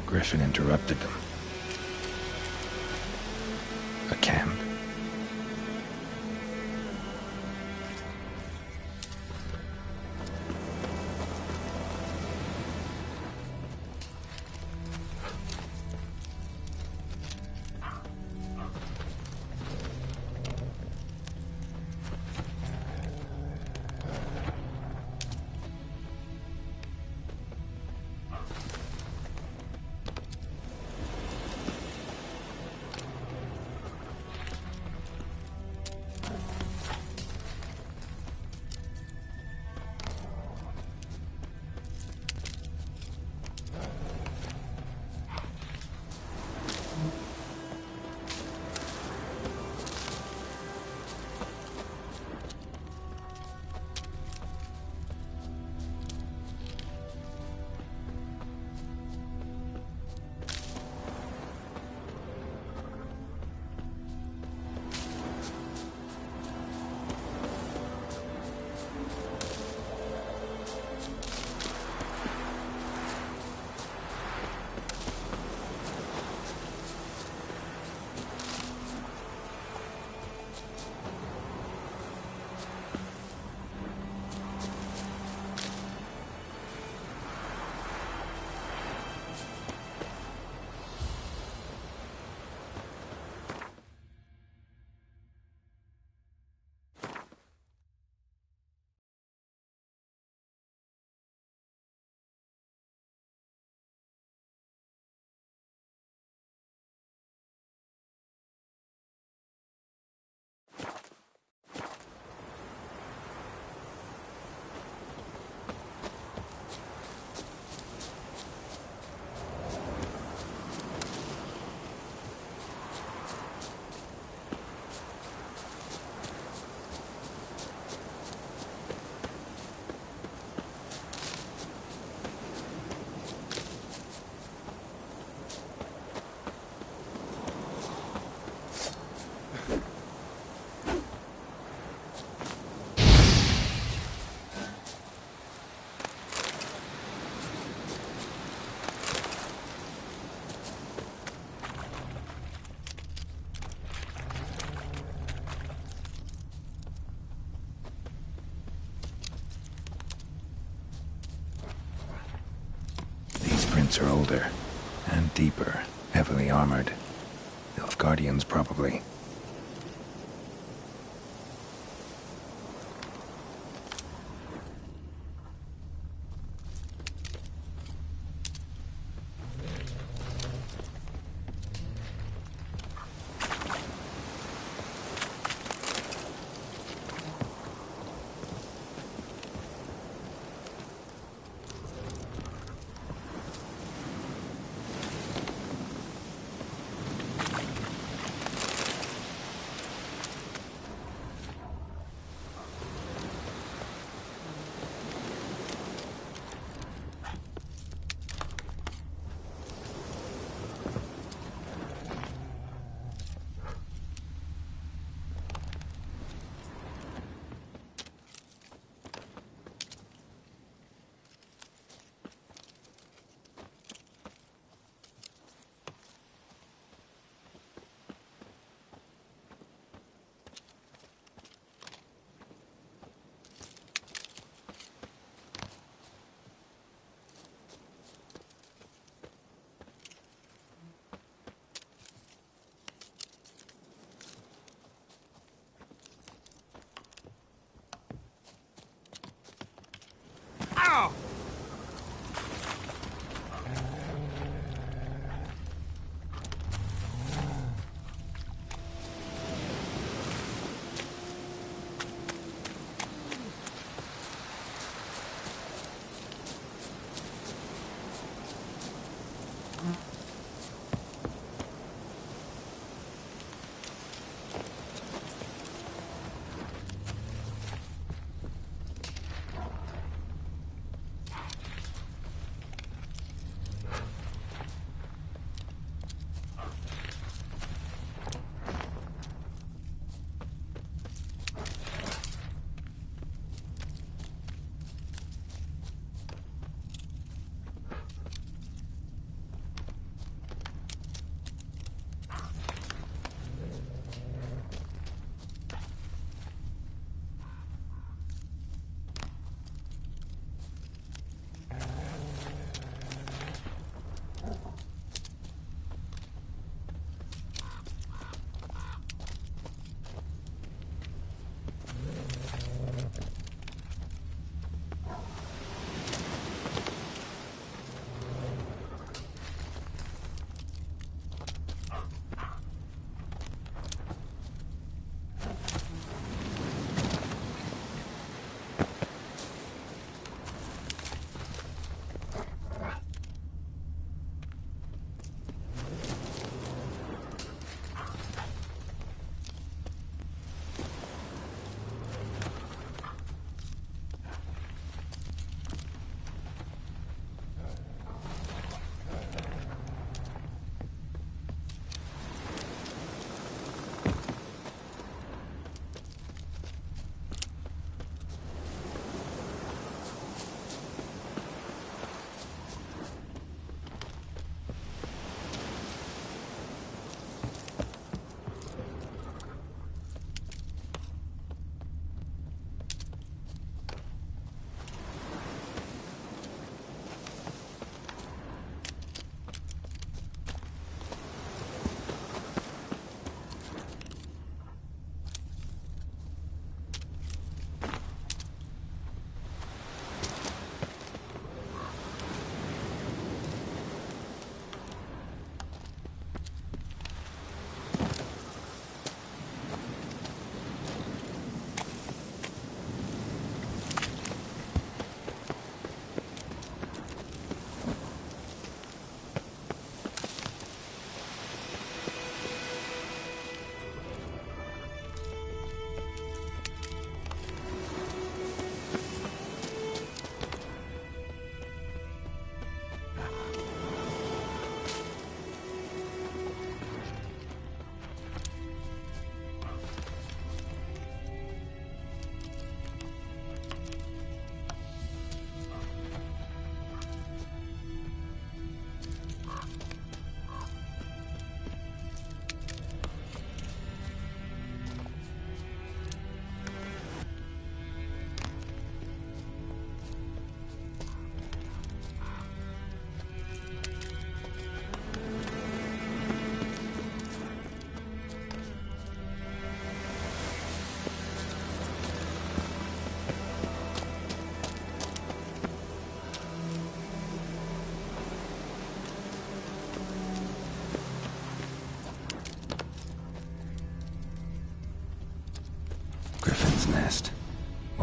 Griffin interrupted them. A camp. Tents are older and deeper, heavily armored. Nilfgaardians, probably.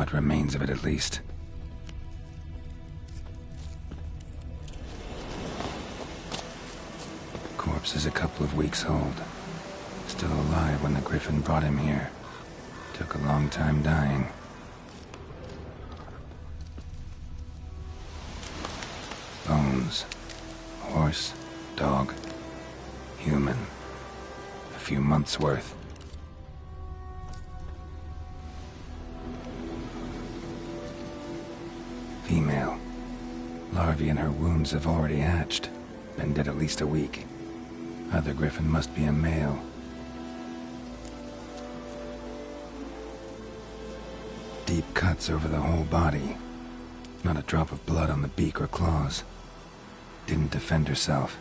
What remains of it, at least. Corpse is a couple of weeks old. Still alive when the griffin brought him here. Took a long time dying. Bones. Horse, dog, human. A few months' worth. Female. Larvae in her wounds have already hatched. Been dead at least a week. Other griffin must be a male. Deep cuts over the whole body. Not a drop of blood on the beak or claws. Didn't defend herself.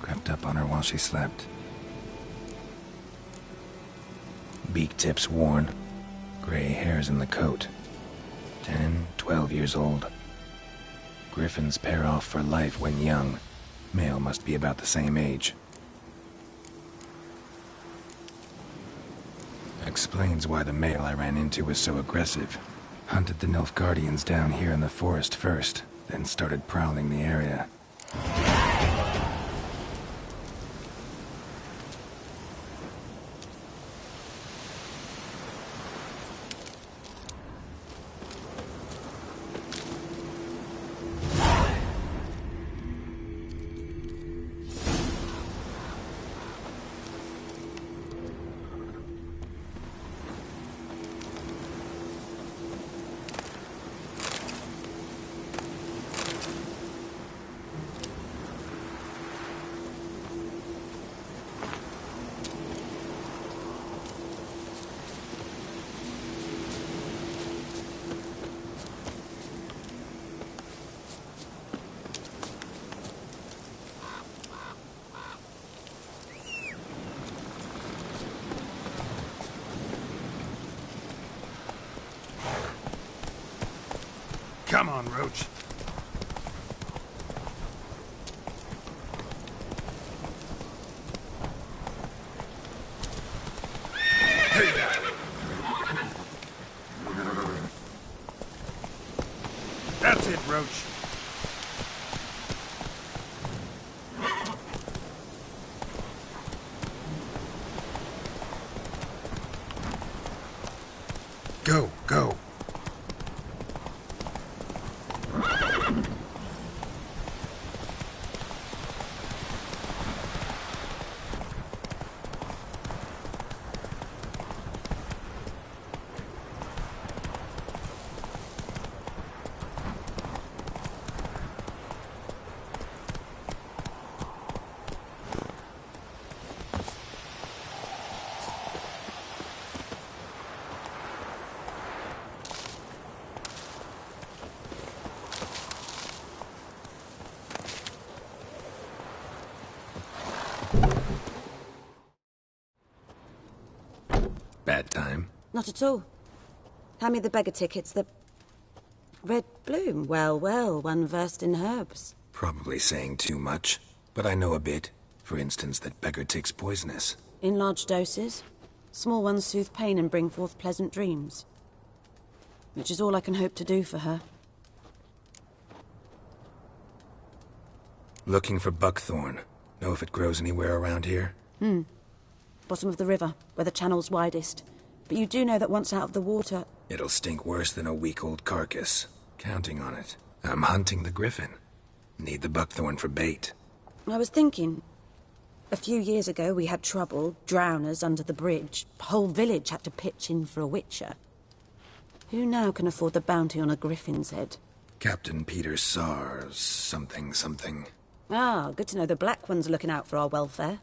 Crept up on her while she slept. Beak tips worn. Gray hairs in the coat. 10, 12 years old. Griffins pair off for life when young. Male must be about the same age. Explains why the male I ran into was so aggressive. Hunted the Nilfgaardians down here in the forest first, then started prowling the area. Come on, Roach. That's it, Roach. Go, go. Bad time? Not at all. Hand me the beggar tickets, the... Red bloom. Well, well, one versed in herbs. Probably saying too much, but I know a bit. For instance, that beggar tick's poisonous. In large doses. Small ones soothe pain and bring forth pleasant dreams. Which is all I can hope to do for her. Looking for buckthorn. Know if it grows anywhere around here? Bottom of the river, where the channel's widest. But you do know that once out of the water... It'll stink worse than a week-old carcass. Counting on it. I'm hunting the griffin. Need the buckthorn for bait. I was thinking... A few years ago we had trouble, drowners under the bridge. Whole village had to pitch in for a witcher. Who now can afford the bounty on a griffin's head? Captain Peter Sars... something. Ah, good to know the Black One's looking out for our welfare.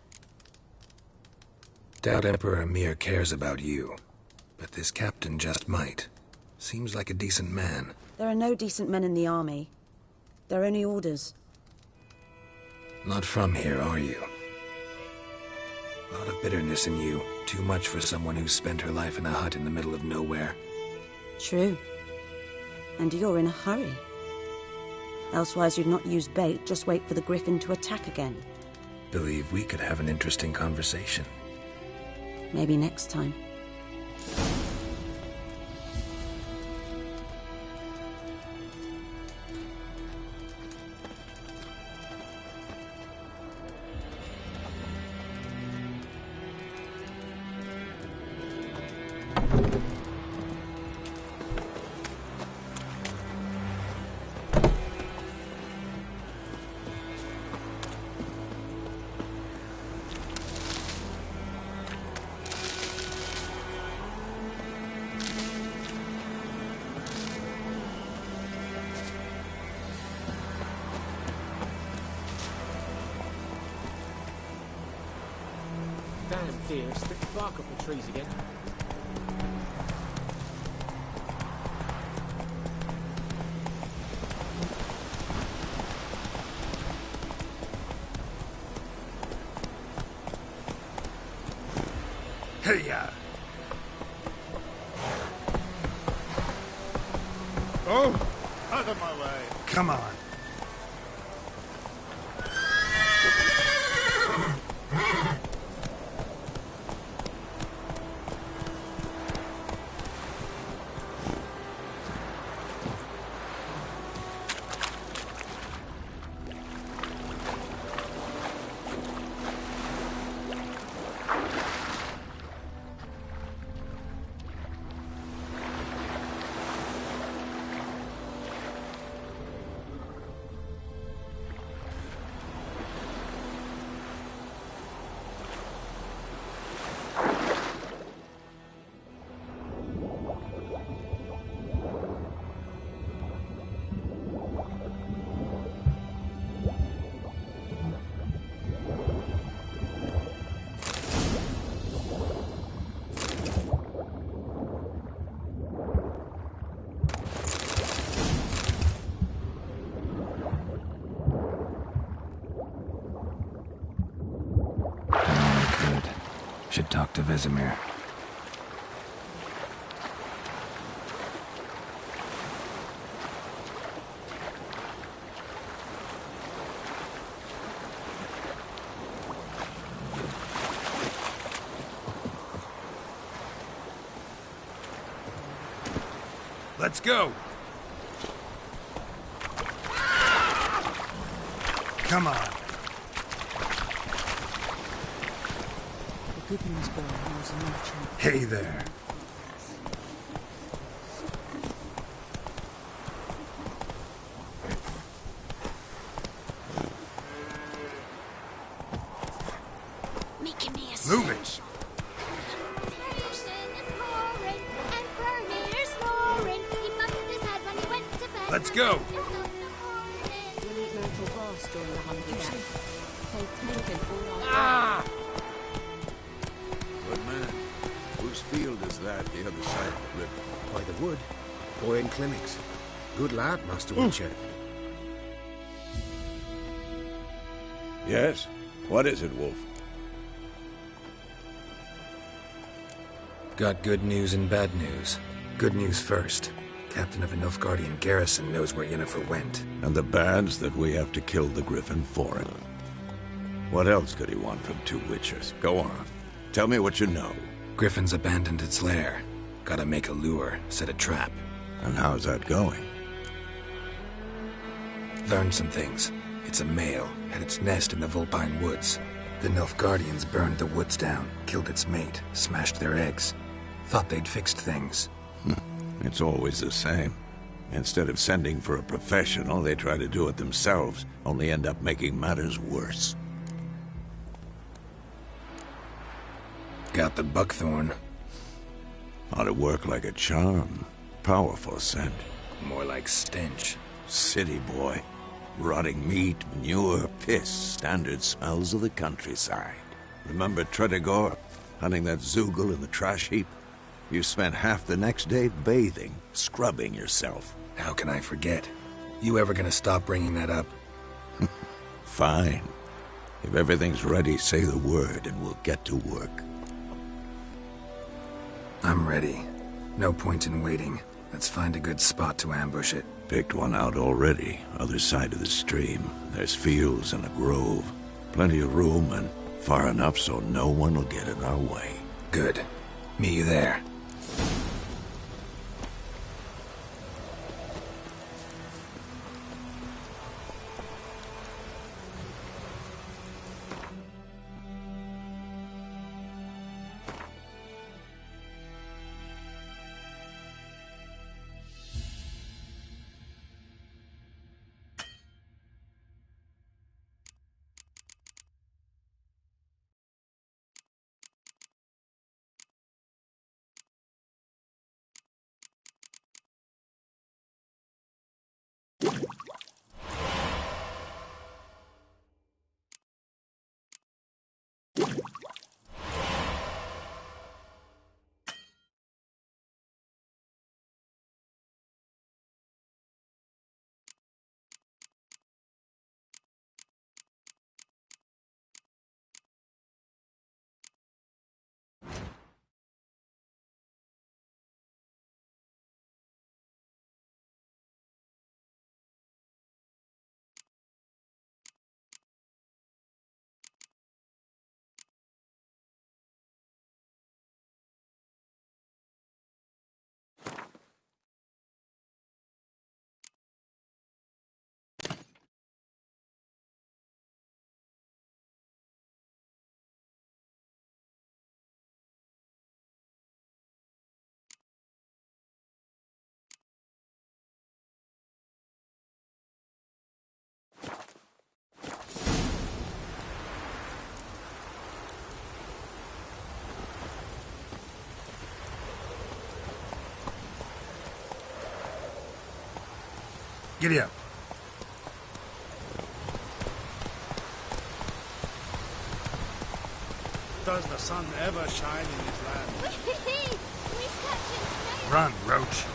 Doubt Emperor Mir cares about you. But this captain just might. Seems like a decent man. There are no decent men in the army. They're only orders. Not from here, are you? Lot of bitterness in you. Too much for someone who spent her life in a hut in the middle of nowhere. True. And you're in a hurry. Elsewise you'd not use bait, just wait for the griffin to attack again. Believe we could have an interesting conversation. Maybe next time. damn here, strip the bark off the trees again. Hey-ya! Oh! Out of my way! Come on. Should talk to Vesemir. Let's go! Come on. Hey there. Move it. Let's go. Ah! Good man. Whose field is that, the other side of the river? By the wood. Boy in clinics. Good lad, Master Witcher. Yes? What is it, Wolf? Got good news and bad news. Good news first. Captain of a Nilfgaardian garrison knows where Yennefer went. And the bad's that we have to kill the Griffin for him. What else could he want from two Witchers? Go on. Tell me what you know. Griffin's abandoned its lair. Gotta make a lure, set a trap. And how's that going? Learned some things. It's a male, had its nest in the Vulpine Woods. The Nilfgaardians burned the woods down, killed its mate, smashed their eggs. Thought they'd fixed things. It's always the same. Instead of sending for a professional, they try to do it themselves, only end up making matters worse. Got the buckthorn. Ought to work like a charm. Powerful scent. More like stench. City boy. Rotting meat, manure, piss, standard smells of the countryside. Remember Tredegor? Hunting that Zoogle in the trash heap? You spent half the next day bathing, scrubbing yourself. How can I forget? You ever gonna stop bringing that up? Fine. If everything's ready, say the word and we'll get to work. I'm ready. No point in waiting. Let's find a good spot to ambush it. Picked one out already, other side of the stream. There's fields and a grove. Plenty of room and far enough so no one will get in our way. Good. Meet you there. Giddy up. Does the sun ever shine in his land? Run, Roach.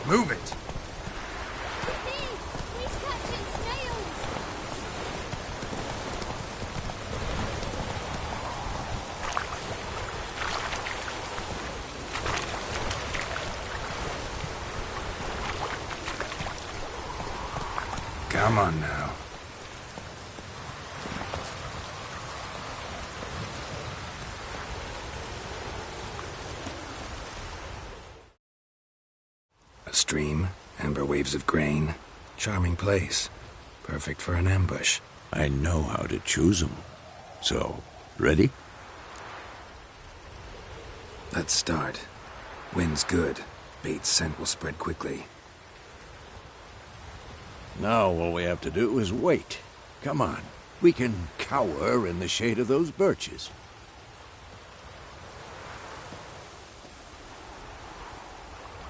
Move it. Come on now. A stream, amber waves of grain, charming place. Perfect for an ambush. I know how to choose them. So, ready? Let's start. Wind's good. Bait's scent will spread quickly. Now all we have to do is wait. Come on. We can cower in the shade of those birches.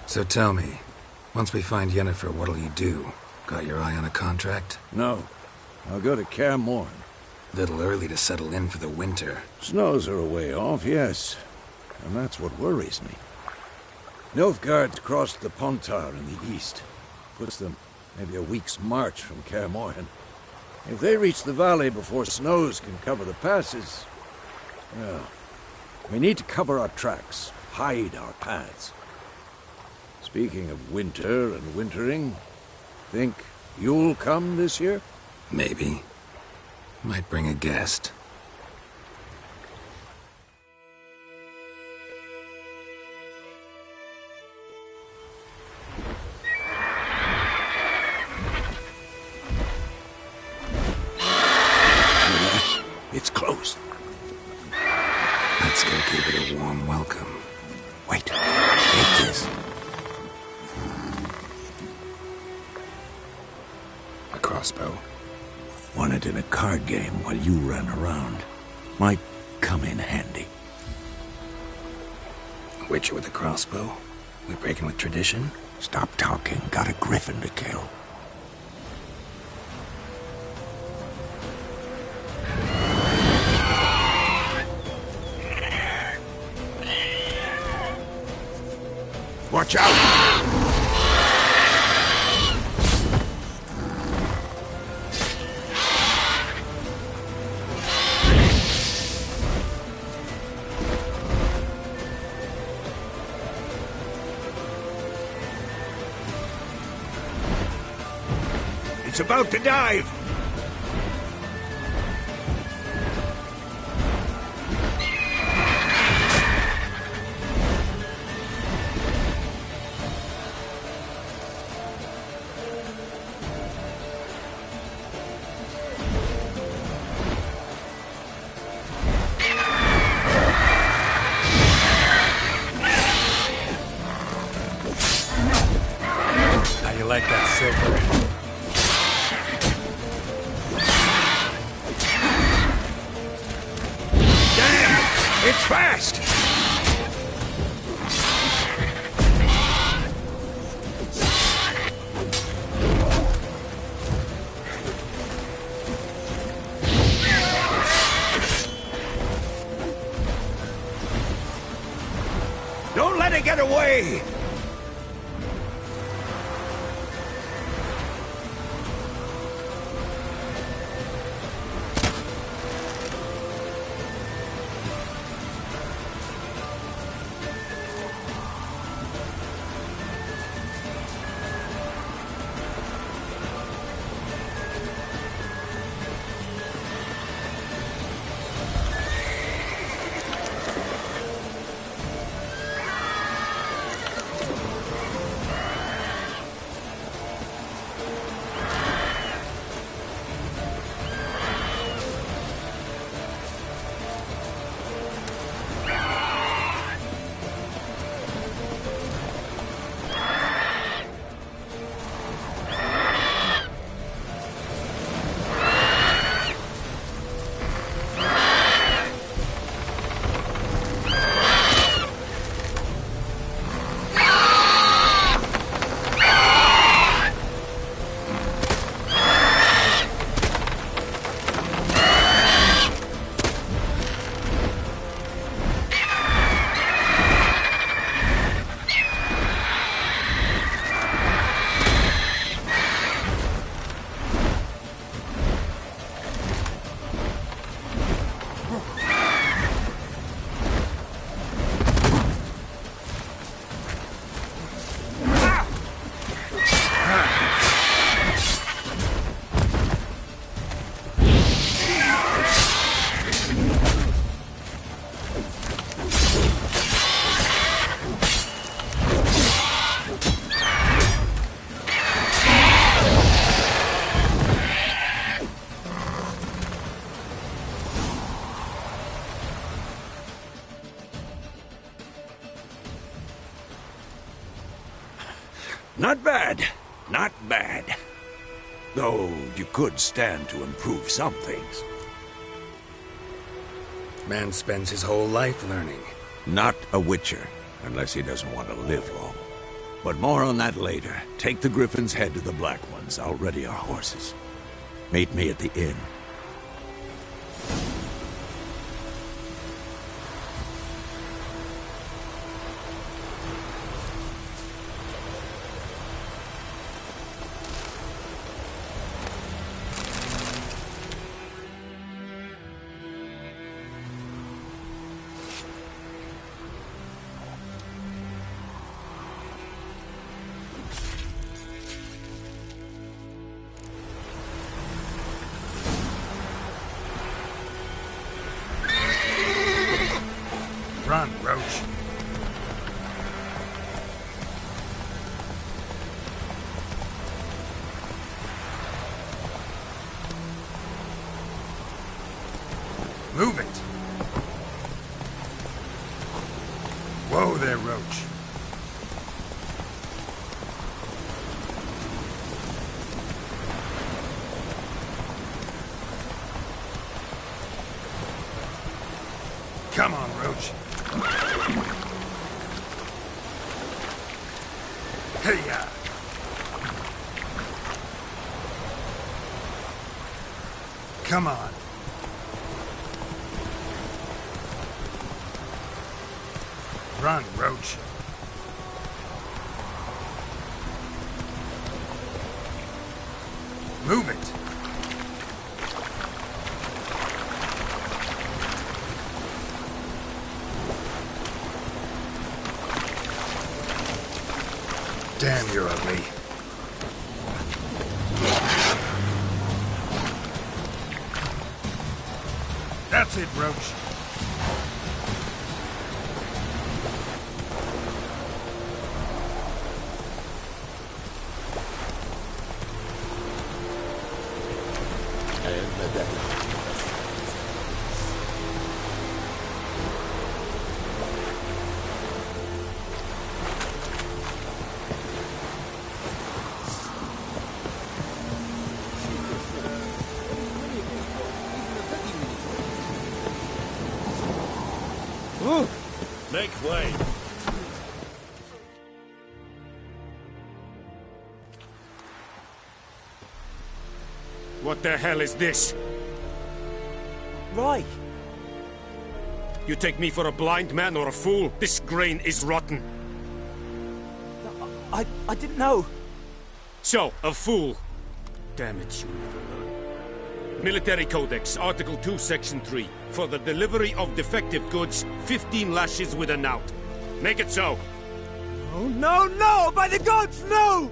So tell me, once we find Yennefer, what'll you do? Got your eye on a contract? No. I'll go to Kaer Morhen. Little early to settle in for the winter. Snows are a way off, yes. And that's what worries me. Nilfgaard's crossed the Pontar in the east. Puts them maybe a week's march from Kaer Morhen. If they reach the valley before snows can cover the passes, well, we need to cover our tracks, hide our paths. Speaking of winter and wintering, think you'll come this year? Maybe. Might bring a guest. It's close. Let's go give it a warm welcome. Wait. Take this. A crossbow. Won it in a card game while you ran around. Might come in handy. A witcher with a crossbow? We breaking with tradition? Stop talking. Got a griffin to kill. Watch out! It's about to dive! How you like that silver? It's fast! Don't let it get away! Not bad. Not bad. Though you could stand to improve some things. Man spends his whole life learning. Not a witcher, unless he doesn't want to live long. But more on that later. Take the Griffin's head to the Black Ones. I'll ready our horses. Meet me at the inn. Run, Roach. Move it. Whoa there, Roach. Come on, Roach. Hey-ya! Come on. Run, Roach. Move it. Damn, you're ugly. That's it, Roach. Make way. What the hell is this? Right. You take me for a blind man or a fool? This grain is rotten. I didn't know. So, a fool. Damn it, you never learn. Military Codex, Article 2, Section 3. For the delivery of defective goods, 15 lashes with a knout. Make it so. Oh, no, no! By the gods, no!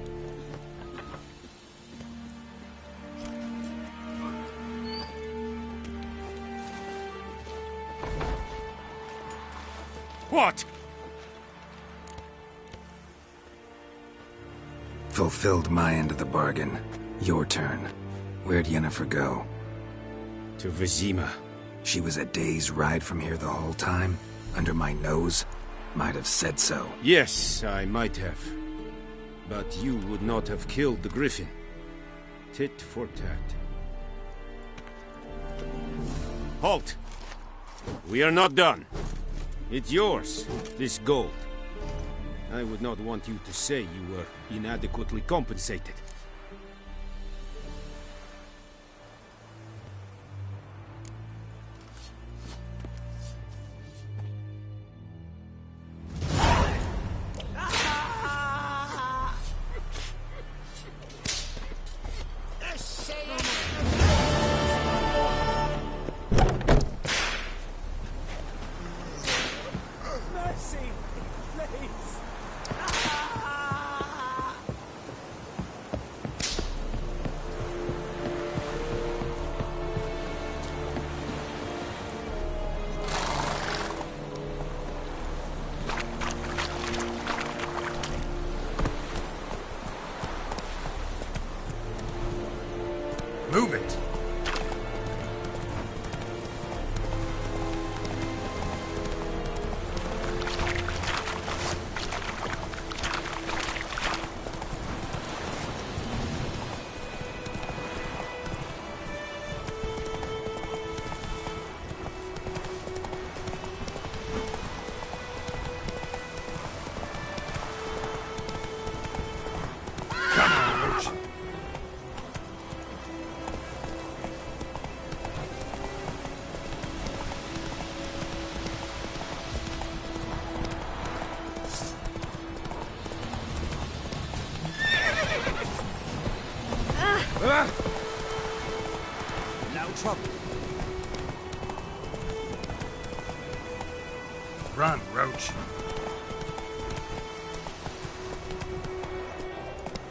What? Fulfilled my end of the bargain. Your turn. Where'd Yennefer go? To Vizima. She was a day's ride from here the whole time? Under my nose? Might have said so. Yes, I might have. But you would not have killed the Griffin. Tit for tat. Halt! We are not done. It's yours, this gold. I would not want you to say you were inadequately compensated. Move it! trouble. Run, Roach.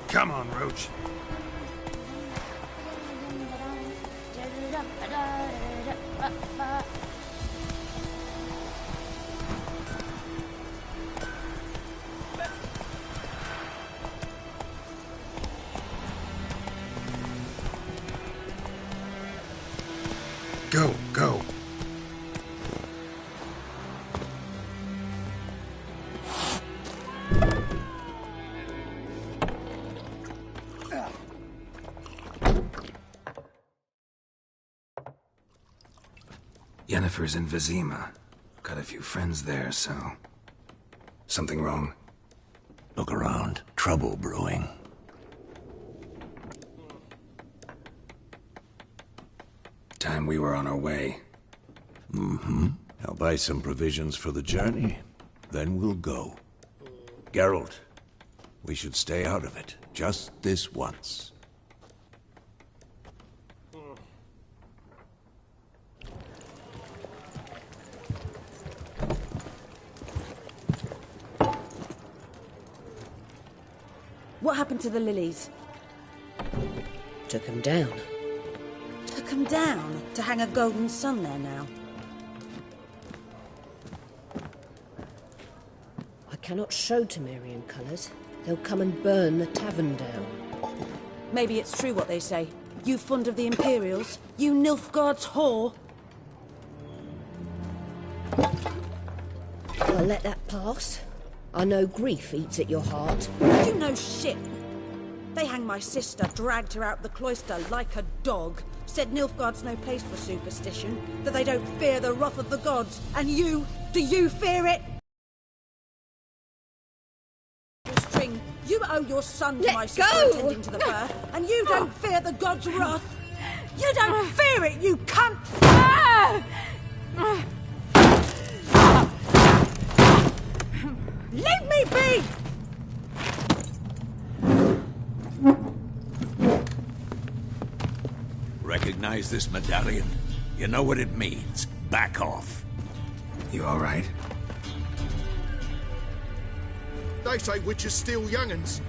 Come on, Roach. Go, go. Yennefer's in Vizima. Got a few friends there, so... Something wrong? Look around. Trouble brewing. Time we were on our way. Mm-hmm. I'll buy some provisions for the journey. Then we'll go. Geralt, we should stay out of it. Just this once. What happened to the lilies? Took 'em down. Took 'em down to hang a golden sun there now. I cannot show Temerian colours. They'll come and burn the tavern down. Maybe it's true what they say. You fond of the Imperials? You Nilfgaard's whore? I'll let that pass. I know grief eats at your heart. You know shit. They hanged my sister, dragged her out the cloister like a dog. Said Nilfgaard's no place for superstition, that they don't fear the wrath of the gods. And you, do you fear it? String, you owe your son to my sister attending to the birth, and you don't fear the gods' wrath. You don't fear it, you cunt! Leave me be! Recognize this medallion? You know what it means. Back off. You all right? They say witches steal young'uns.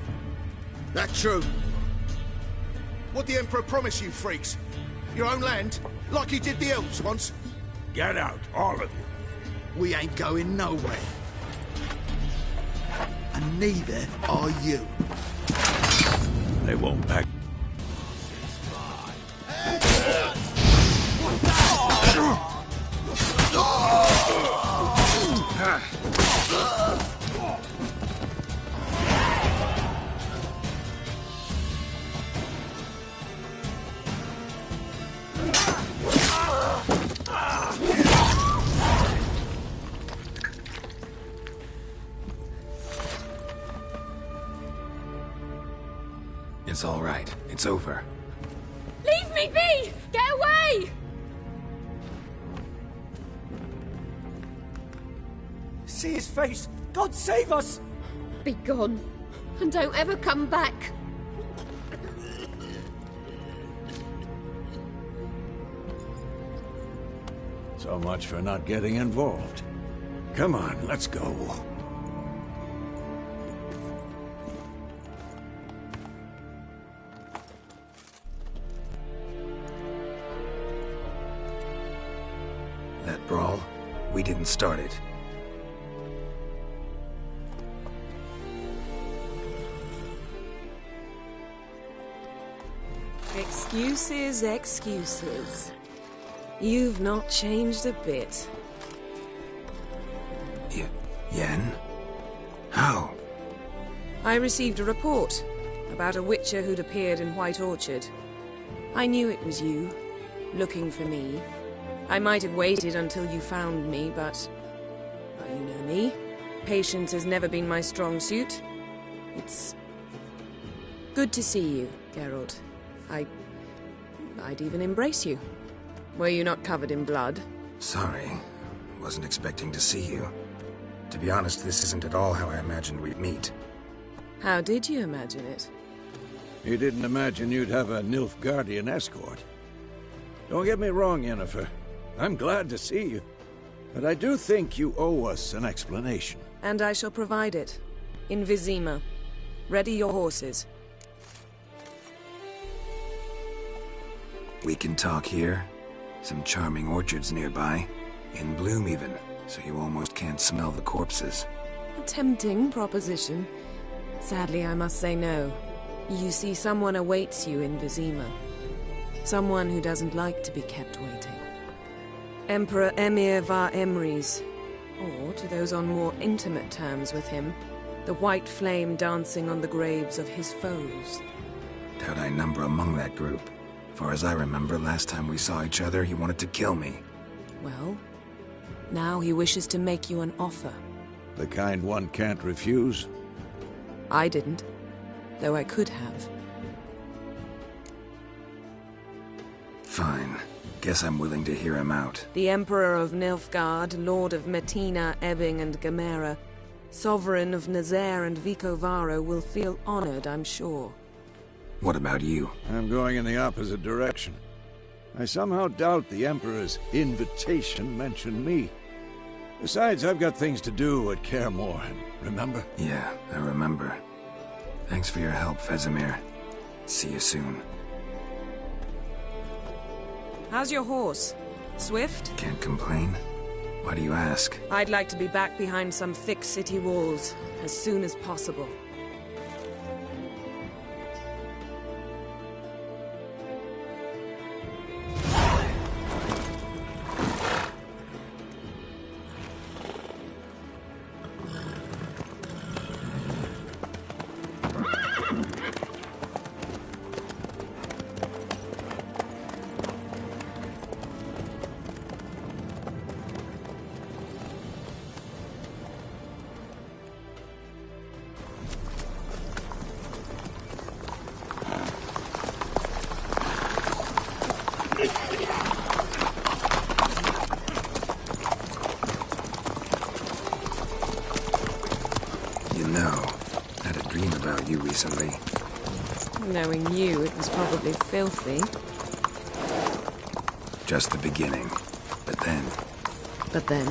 That true? What the Emperor promise you, freaks? Your own land? Like he did the elves once? Get out, all of you. We ain't going nowhere. And neither are you. They won't back. It's all right. It's over. Leave me be! Get away! See his face! God save us! Be gone, and don't ever come back. So much for not getting involved. Come on, let's go. That brawl, we didn't start it. Excuses, excuses. You've not changed a bit. Yen? How? I received a report about a witcher who'd appeared in White Orchard. I knew it was you, looking for me. I might have waited until you found me, but... well, you know me. Patience has never been my strong suit. It's... good to see you, Geralt. I'd even embrace you. Were you not covered in blood? Sorry. Wasn't expecting to see you. To be honest, this isn't at all how I imagined we'd meet. How did you imagine it? You didn't imagine you'd have a Nilfgaardian escort. Don't get me wrong, Yennefer. I'm glad to see you. But I do think you owe us an explanation. And I shall provide it. In Vizima. Ready your horses. We can talk here. Some charming orchards nearby. In bloom even, so you almost can't smell the corpses. A tempting proposition. Sadly, I must say no. You see, someone awaits you in Vizima. Someone who doesn't like to be kept waiting. Emperor Emir var Emrys. Or, to those on more intimate terms with him, the white flame dancing on the graves of his foes. Doubt I number among that group. Far as I remember, last time we saw each other, he wanted to kill me. Well, now he wishes to make you an offer. The kind one can't refuse? I didn't, though I could have. Fine. Guess I'm willing to hear him out. The Emperor of Nilfgaard, Lord of Metina, Ebbing and Gamera, Sovereign of Nazaire and Vicovaro will feel honored, I'm sure. What about you? I'm going in the opposite direction. I somehow doubt the Emperor's invitation mentioned me. Besides, I've got things to do at Kaer Morhen, remember? Yeah, I remember. Thanks for your help, Vesemir. See you soon. How's your horse? Swift? Can't complain. Why do you ask? I'd like to be back behind some thick city walls, as soon as possible. Recently. Knowing you, it was probably filthy. Just the beginning. But then... But then?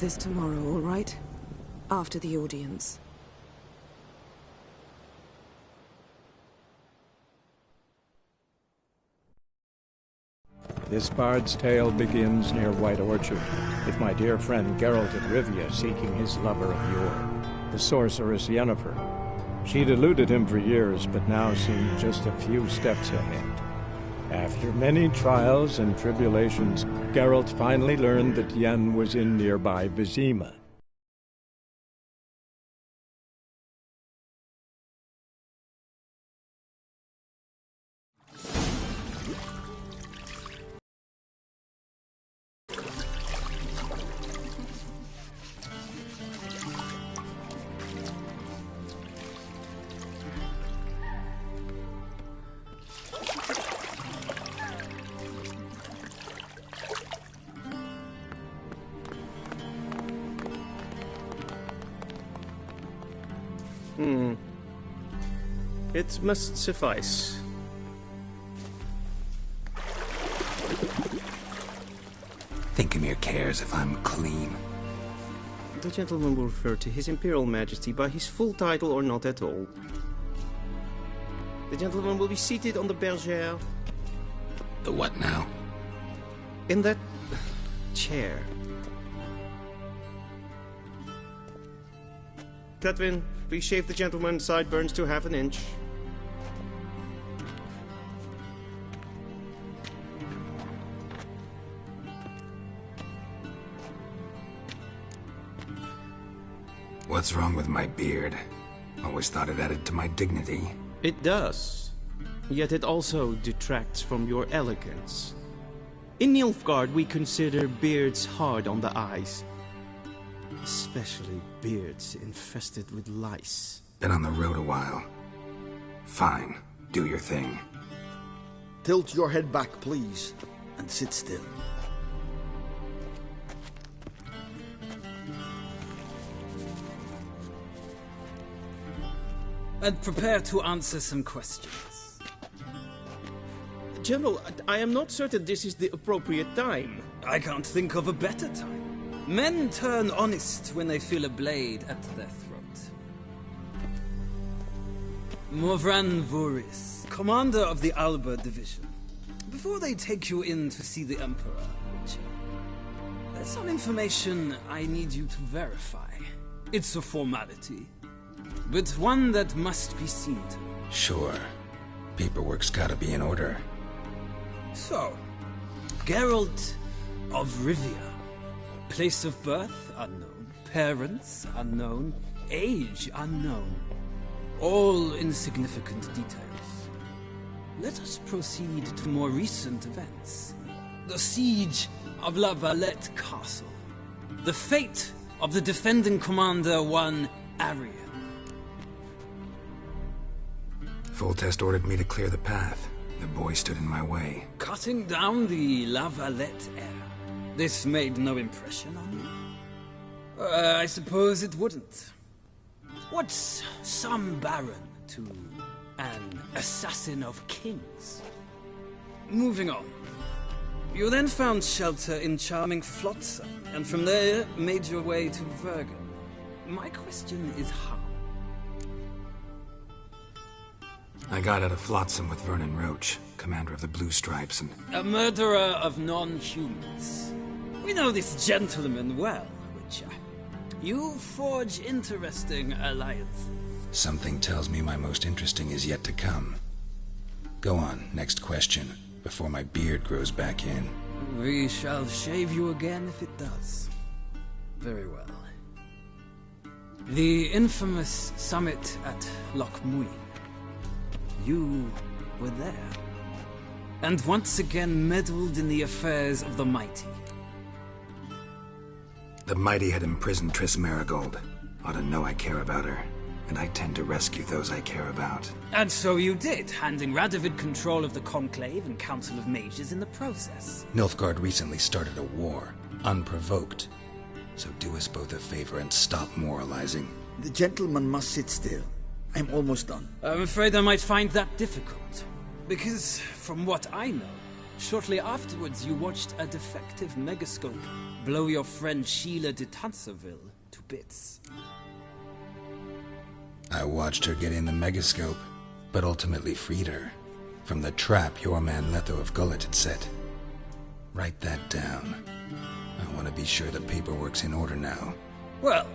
This tomorrow, all right? After the audience. This bard's tale begins near White Orchard, with my dear friend Geralt of Rivia seeking his lover of yore, the sorceress Yennefer. She'd eluded him for years, but now seemed just a few steps ahead. After many trials and tribulations, Geralt finally learned that Yen was in nearby Vizima. It must suffice. Thinkemere cares if I'm clean. The gentleman will refer to His Imperial Majesty by his full title or not at all. The gentleman will be seated on the bergère. The what now? In that chair. Catwin, please shave the gentleman's sideburns to half an inch. What's wrong with my beard? Always thought it added to my dignity. It does. Yet it also detracts from your elegance. In Nilfgaard, we consider beards hard on the eyes. Especially beards infested with lice. Been on the road a while. Fine. Do your thing. Tilt your head back, please, and sit still. And prepare to answer some questions. General, I am not certain this is the appropriate time. I can't think of a better time. Men turn honest when they feel a blade at their throat. Morvran Voris, commander of the Alba Division. Before they take you in to see the Emperor, there's some information I need you to verify. It's a formality, but one that must be seen to. Sure. Paperwork's gotta be in order. So, Geralt of Rivia. Place of birth unknown. Parents unknown. Age unknown. All insignificant details. Let us proceed to more recent events. The siege of La Valette Castle. The fate of the defending commander, one Arian. Full test ordered me to clear the path. The boy stood in my way. Cutting down the La Valette heir. This made no impression on you? I suppose it wouldn't. What's some baron to an assassin of kings? Moving on. You then found shelter in charming Flotsam, and from there made your way to Vergen. My question is how? I got out of Flotsam with Vernon Roach, commander of the Blue Stripes, and... A murderer of non-humans. We know this gentleman well, Witcher. You forge interesting alliances. Something tells me my most interesting is yet to come. Go on, next question, before my beard grows back in. We shall shave you again if it does. Very well. The infamous summit at Loch Muin. You were there. And once again meddled in the affairs of the mighty. The mighty had imprisoned Triss Marigold. Ought to know I care about her, and I tend to rescue those I care about. And so you did, handing Radovid control of the Conclave and Council of Mages in the process. Nilfgaard recently started a war, unprovoked. So do us both a favor and stop moralizing. The gentleman must sit still. I'm almost done. I'm afraid I might find that difficult. Because, from what I know, shortly afterwards you watched a defective megascope blow your friend Sheila de Tanserville to bits. I watched her get in the megascope, but ultimately freed her from the trap your man Letho of Gullet had set. Write that down. I want to be sure the paperwork's in order now. Well,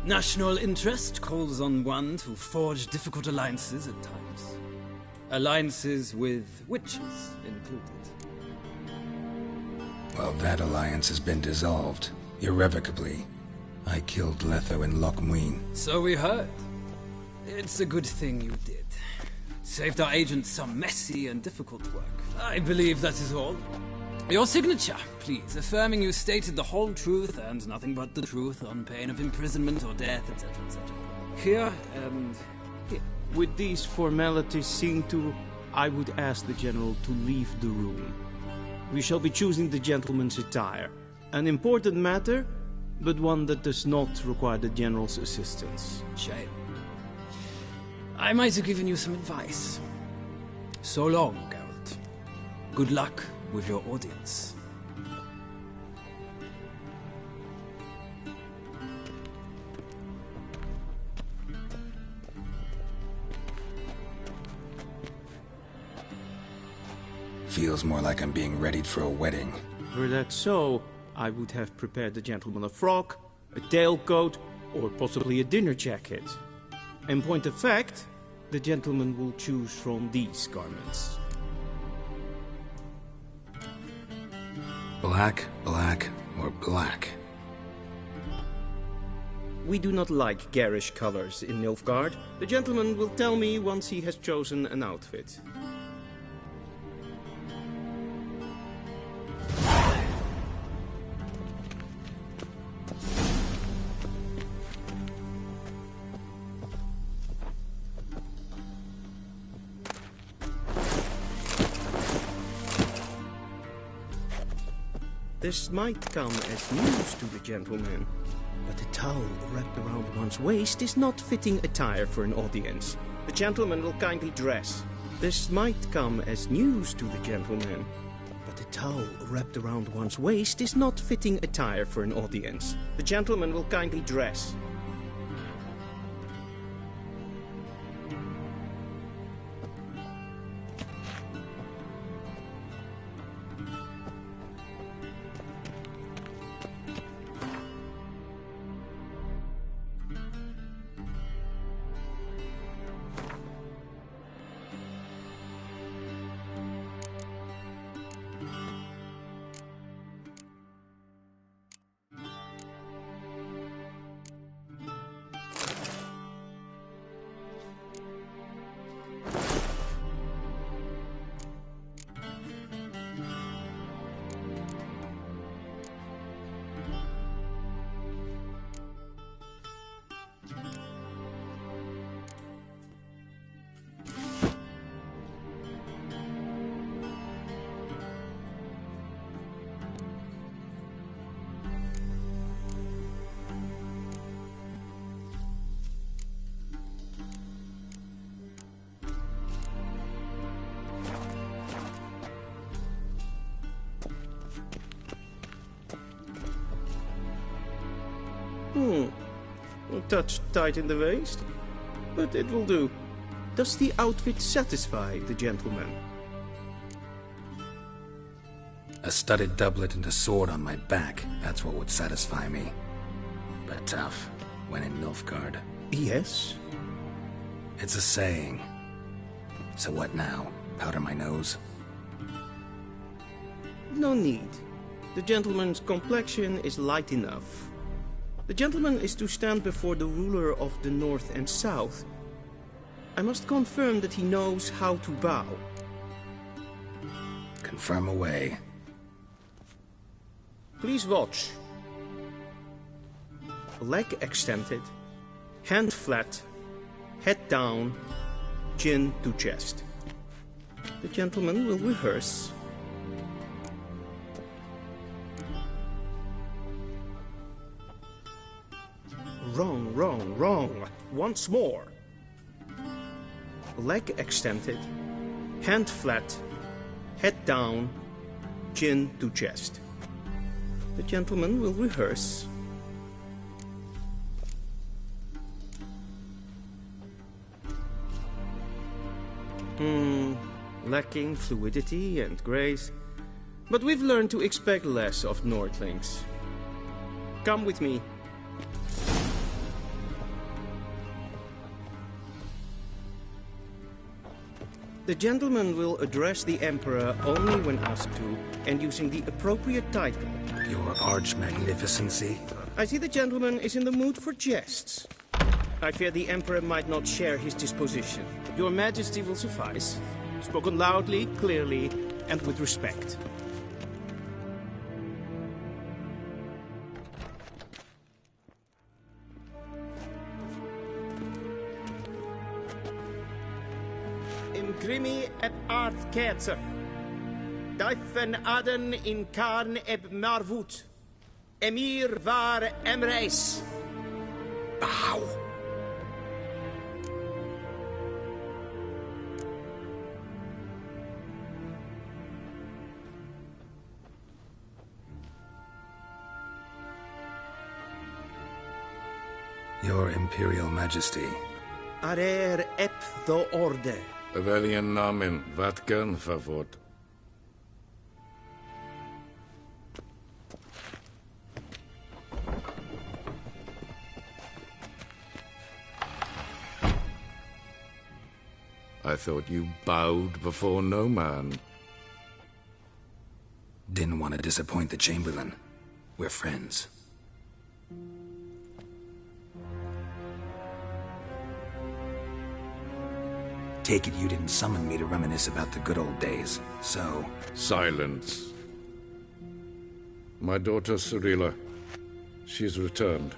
national interest calls on one to forge difficult alliances at times. Alliances with witches included. Well, that alliance has been dissolved, irrevocably. I killed Letho in Loch Muin. So we heard. It's a good thing you did. Saved our agent some messy and difficult work. I believe that is all. Your signature, please, affirming you stated the whole truth and nothing but the truth on pain of imprisonment or death, etc., etc. Here and here. With these formalities seen to, I would ask the General to leave the room. We shall be choosing the gentleman's attire. An important matter, but one that does not require the General's assistance. Shame. I might have given you some advice. So long, Geralt. Good luck with your audience. feels more like I'm being readied for a wedding. Were that so, I would have prepared the gentleman a frock, a tailcoat, or possibly a dinner jacket. In point of fact, the gentleman will choose from these garments. Black, black, or black? We do not like garish colors in Nilfgaard. The gentleman will tell me once he has chosen an outfit. This might come as news to the gentleman, but a towel wrapped around one's waist is not fitting attire for an audience. The gentleman will kindly dress. This might come as news to the gentleman, but a towel wrapped around one's waist is not fitting attire for an audience. The gentleman will kindly dress. A touch tight in the waist, but it will do. Does the outfit satisfy the gentleman? A studded doublet and a sword on my back, that's what would satisfy me. But tough, when in Nilfgaard. Yes? It's a saying. So what now? Powder my nose? No need. The gentleman's complexion is light enough. The gentleman is to stand before the ruler of the North and South. I must confirm that he knows how to bow. Confirm away. Please watch. Leg extended, hand flat, head down, chin to chest. The gentleman will rehearse. Wrong, wrong, wrong. Once more. Leg extended, hand flat, head down, chin to chest. The gentleman will rehearse. Lacking fluidity and grace. But we've learned to expect less of Nordlings. Come with me. The gentleman will address the Emperor only when asked to, and using the appropriate title. Your Arch-Magnificency? I see the gentleman is in the mood for jests. I fear the Emperor might not share his disposition. Your Majesty will suffice. Spoken loudly, clearly, and with respect. Imgrimi eb ard kerzer. Daifen aden in karn eb marvut. Emir var emreis. Bow. Your Imperial Majesty. Arer ep the order. Velian namen, wat kan favort? I thought you bowed before no man. Didn't want to disappoint the Chamberlain. We're friends. Take it you didn't summon me to reminisce about the good old days, so... Silence. My daughter Cirilla, she's returned.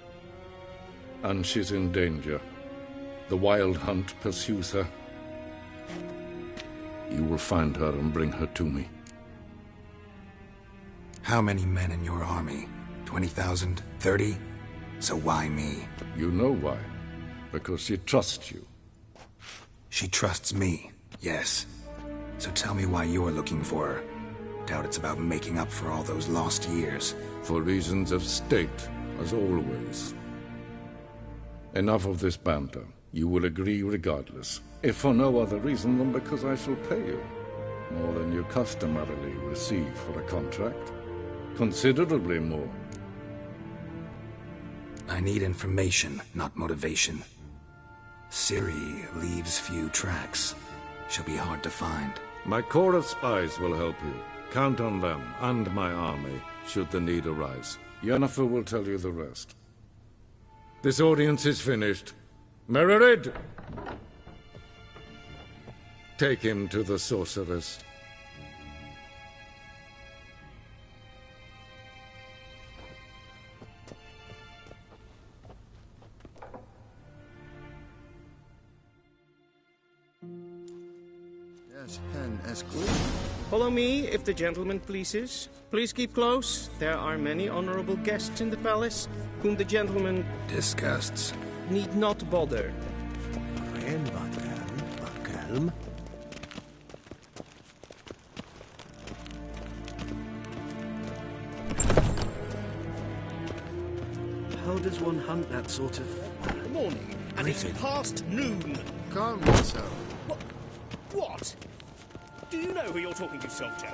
And she's in danger. The Wild Hunt pursues her. You will find her and bring her to me. How many men in your army? 20,000? 30? So why me? You know why. Because she trusts you. She trusts me, yes. So tell me why you're looking for her. Doubt it's about making up for all those lost years. For reasons of state, as always. Enough of this banter. You will agree regardless, if for no other reason than because I shall pay you. More than you customarily receive for a contract. Considerably more. I need information, not motivation. Ciri leaves few tracks. She'll be hard to find. My corps of spies will help you. Count on them, and my army, should the need arise. Yennefer will tell you the rest. This audience is finished. Mererid! Take him to the sorceress. Follow me, if the gentleman pleases. Please keep close. There are many honorable guests in the palace, whom the gentleman... disgusts. ...need not bother. How does one hunt that sort of... Morning, and it's past noon. Calm yourself. What? Do you know who you're talking to, soldier?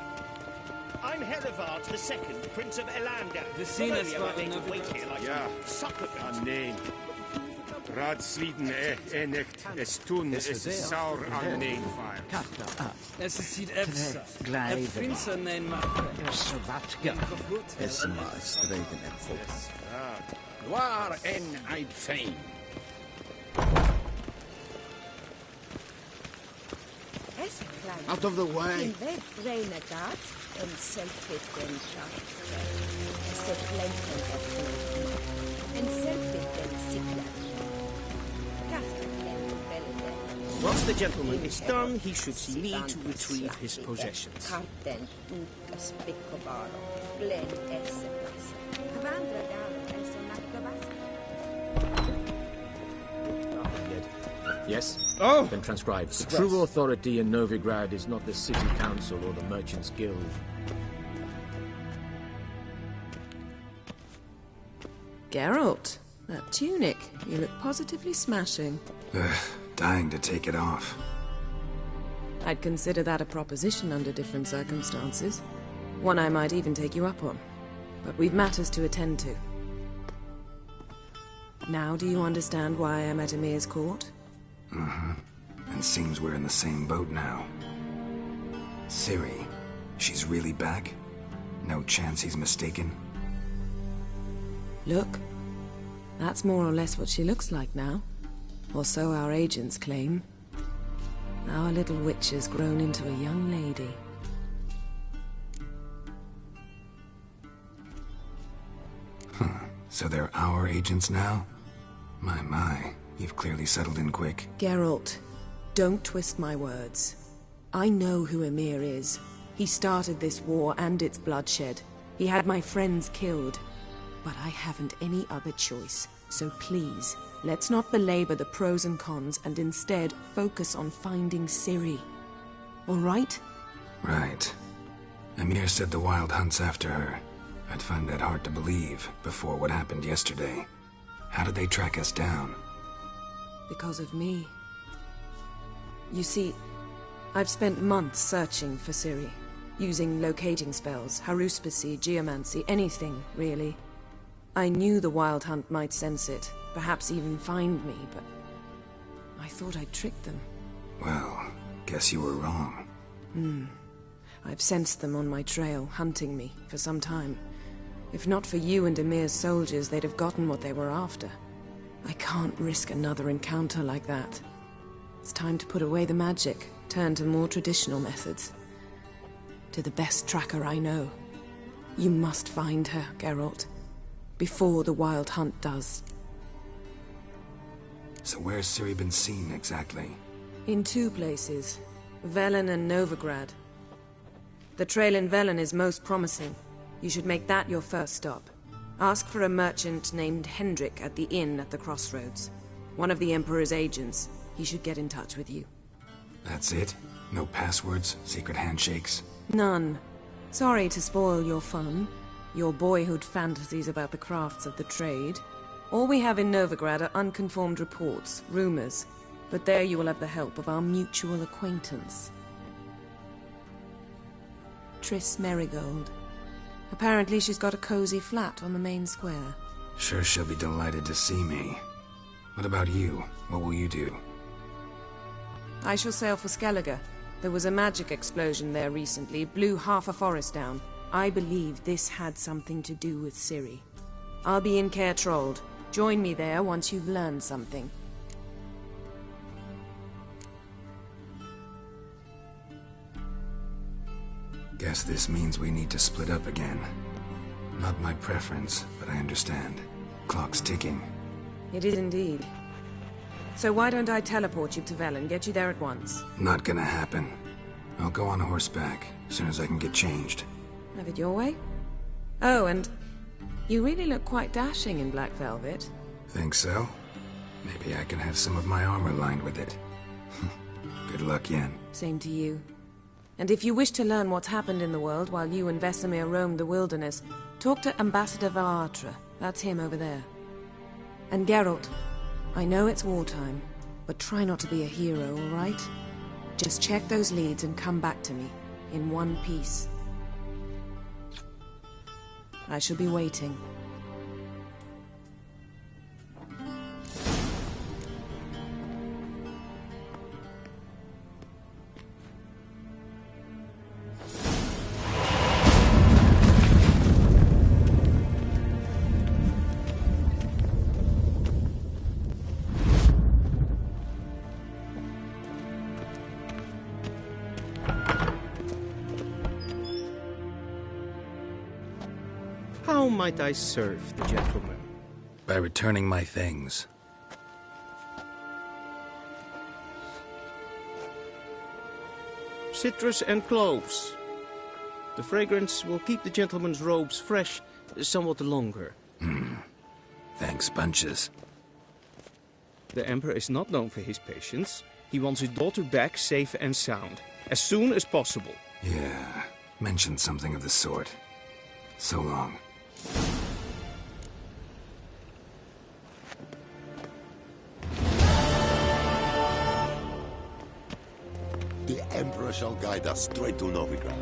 I'm Helivard II, Prince of Elander. Not only am I made to wait here like Ja. a supplicant. Nee. Raadsliden echt es tun, es is saur aan neenvaart. Es ziet efsa. Het prinsen neem maar. Swatka. Esma streken en volks. Waar en uit fijn. Out of the way. Once the gentleman is done, he should see me to retrieve his possessions. Yes? Oh! Then transcribe. The true authority in Novigrad is not the city council or the merchants' guild. Geralt, that tunic. You look positively smashing. Dying to take it off. I'd consider that a proposition under different circumstances. One I might even take you up on. But we've matters to attend to. Now do you understand why I'm at Emir's court? Mm-hmm. And seems we're in the same boat now. Ciri, she's really back? No chance he's mistaken? Look. That's more or less what she looks like now. Or so our agents claim. Our little witch has grown into a young lady. Huh. So they're our agents now? My. You've clearly settled in quick. Geralt, don't twist my words. I know who Emir is. He started this war and its bloodshed. He had my friends killed. But I haven't any other choice. So please, let's not belabor the pros and cons and instead focus on finding Ciri. All right? Right. Emir said the Wild Hunt's after her. I'd find that hard to believe before what happened yesterday. How did they track us down? Because of me. You see, I've spent months searching for Ciri, using locating spells, haruspicy, geomancy, anything, really. I knew the Wild Hunt might sense it, perhaps even find me, but I thought I'd tricked them. Well, Guess you were wrong. I've sensed them on my trail, hunting me, for some time. If not for you and Emir's soldiers, they'd have gotten what they were after. I can't risk another encounter like that. It's time to put away the magic, turn to more traditional methods. To the best tracker I know. You must find her, Geralt. Before the Wild Hunt does. So where's Ciri been seen, exactly? In 2 places. Velen and Novigrad. The trail in Velen is most promising. You should make that your first stop. Ask for a merchant named Hendrik at the inn at the crossroads. One of the Emperor's agents. He should get in touch with you. That's it? No passwords, secret handshakes? None. Sorry to spoil your fun. Your boyhood fantasies about the crafts of the trade. All we have in Novigrad are unconfirmed reports, rumors. But there you will have the help of our mutual acquaintance. Triss Merigold. Apparently she's got a cozy flat on the main square. Sure she'll be delighted to see me. What about you? What will you do? I shall sail for Skellige. There was a magic explosion there recently, blew half a forest down. I believe this had something to do with Ciri. I'll be in Kaer Trolde. Join me there once you've learned something. Guess this means we need to split up again. Not my preference, but I understand. Clock's ticking. It is indeed. So why don't I teleport you to Velen, get you there at once? Not gonna happen. I'll go on horseback, as soon as I can get changed. Have it your way? Oh, and you really look quite dashing in black velvet. Think so? Maybe I can have some of my armor lined with it. Good luck, Yen. Same to you. And if you wish to learn what's happened in the world while you and Vesemir roamed the wilderness, talk to Ambassador Valatra. That's him over there. And Geralt, I know it's wartime, but try not to be a hero, all right? Just check those leads and come back to me, in one piece. I shall be waiting. How might I serve the gentleman? By returning my things. Citrus and cloves. The fragrance will keep the gentleman's robes fresh somewhat longer. Thanks, bunches. The Emperor is not known for his patience. He wants his daughter back safe and sound, as soon as possible. Yeah, mentioned something of the sort. So long. The Emperor shall guide us straight to Novigrad.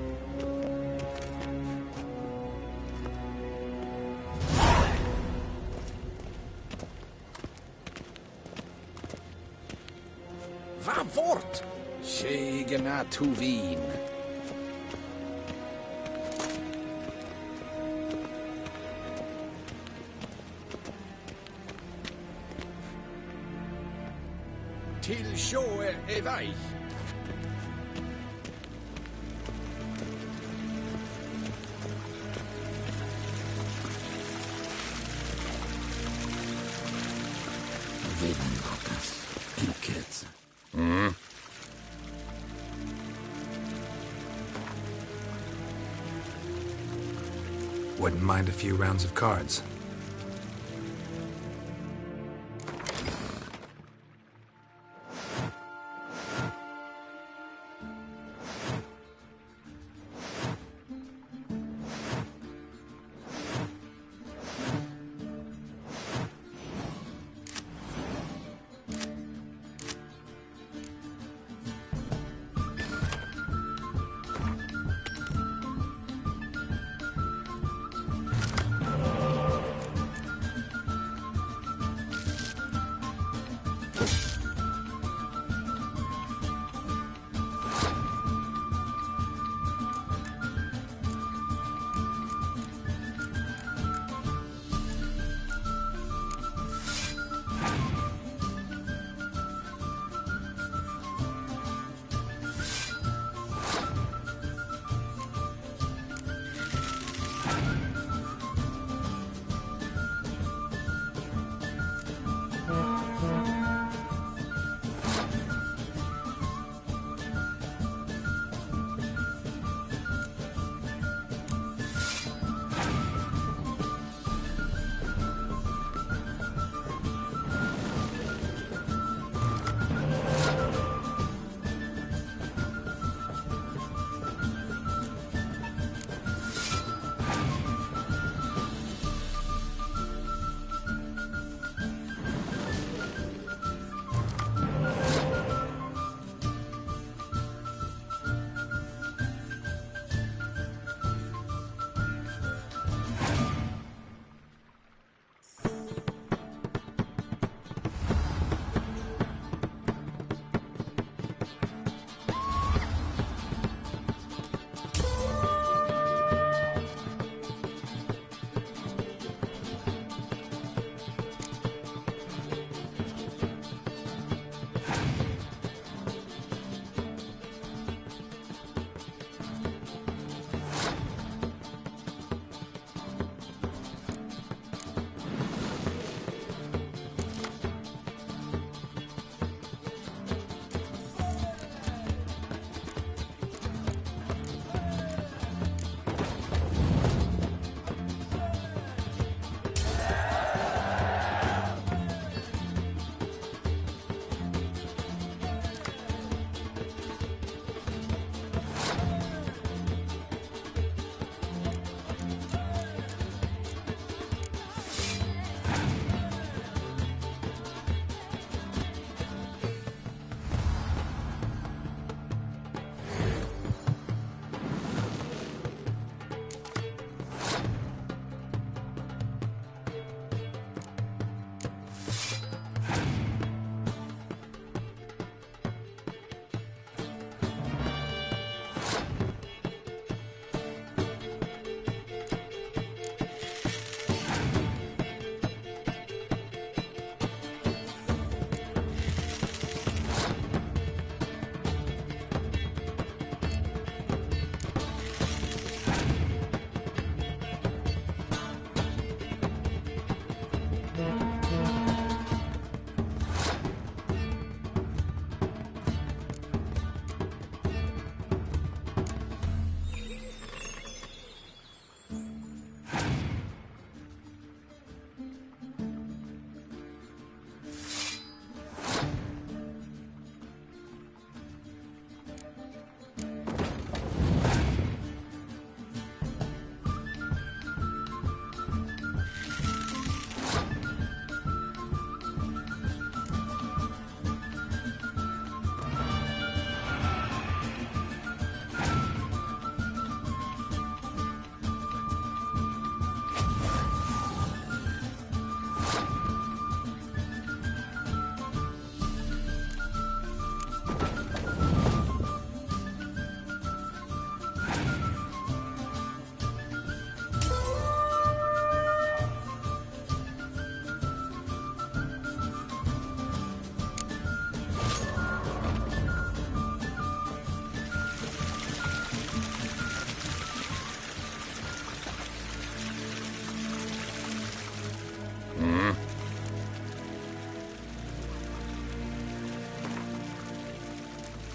Va fort! Segena tu vin. Till sjøe er vei. Wouldn't mind a few rounds of cards.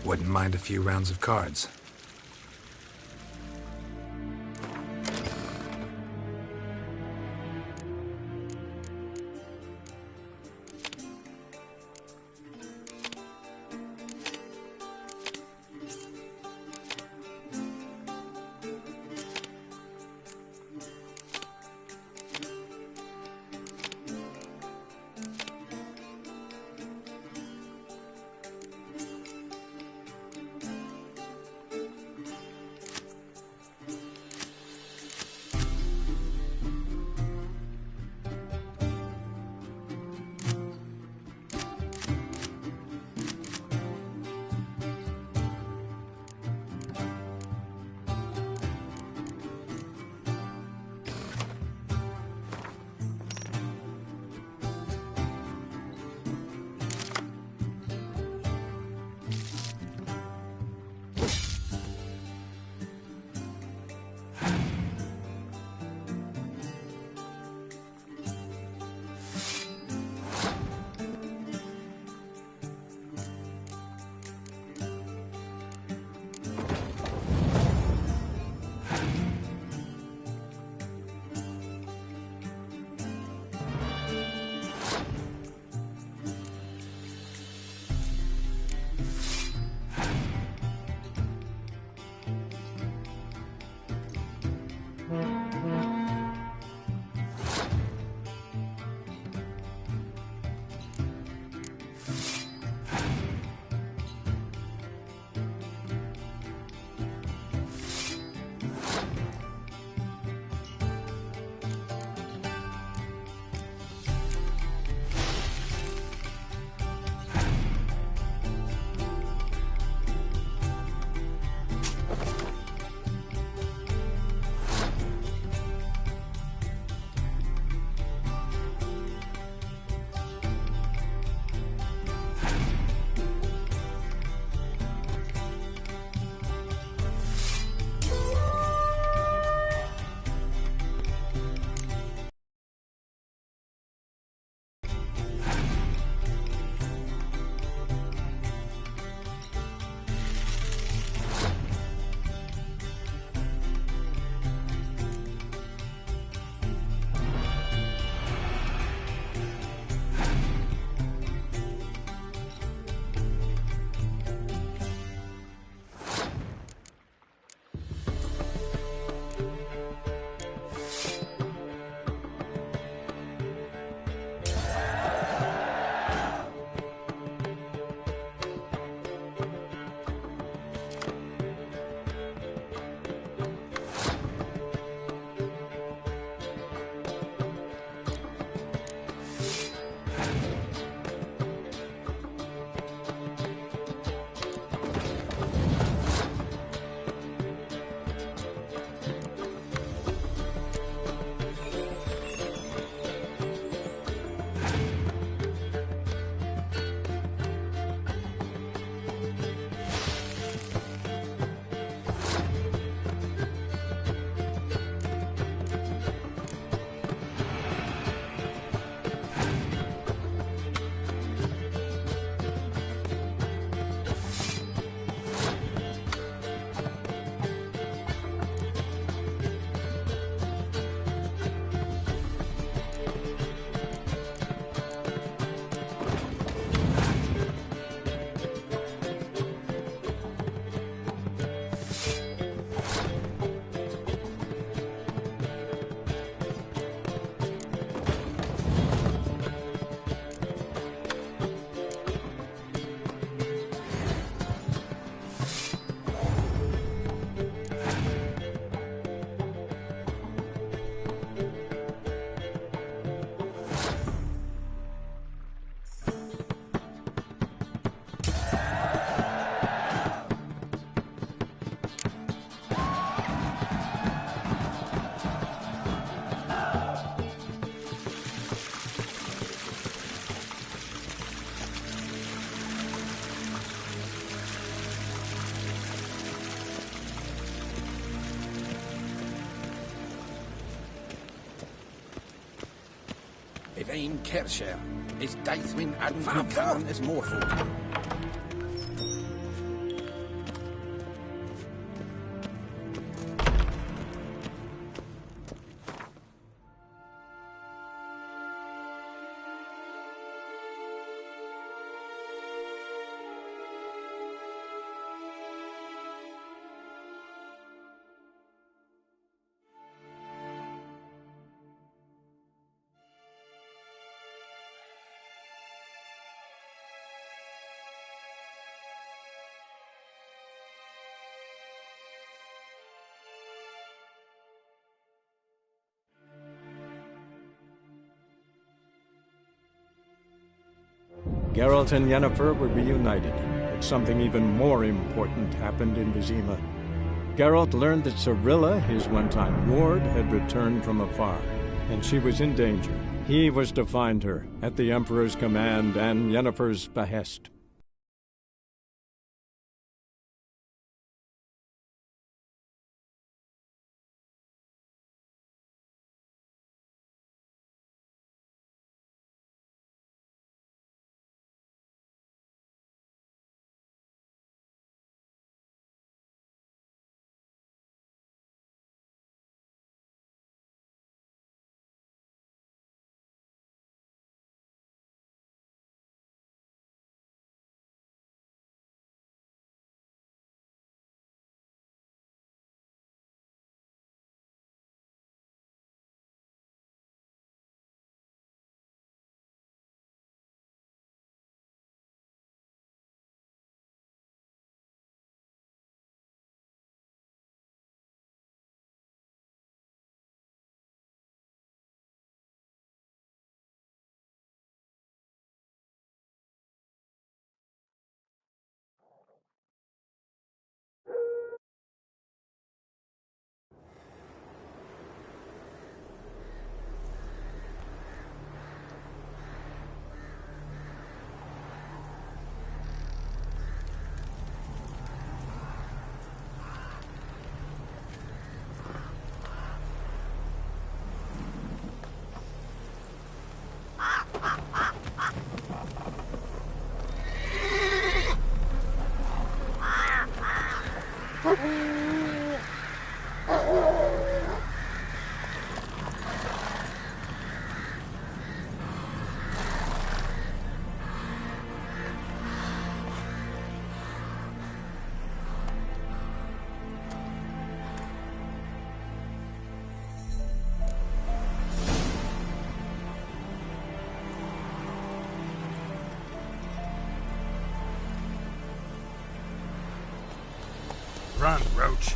Wouldn't mind a few rounds of cards. Ein Kersher is Daithwin Adden Carn is Morford. Geralt and Yennefer were reunited, but something even more important happened in Vizima. Geralt learned that Cirilla, his one-time ward, had returned from afar, and she was in danger. He was to find her, at the Emperor's command and Yennefer's behest. Run, Roach.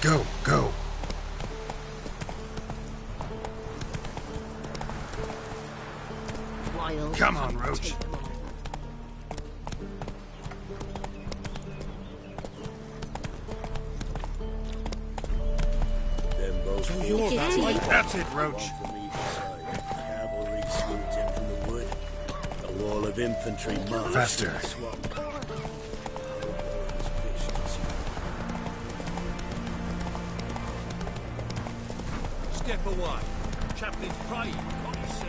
Go, go. Come on, Roach. That's it, Roach. Cavalry swooped in from the wood. A wall of infantry marched. Faster. in the swamp. Step away. Chaplain's praying. What you see?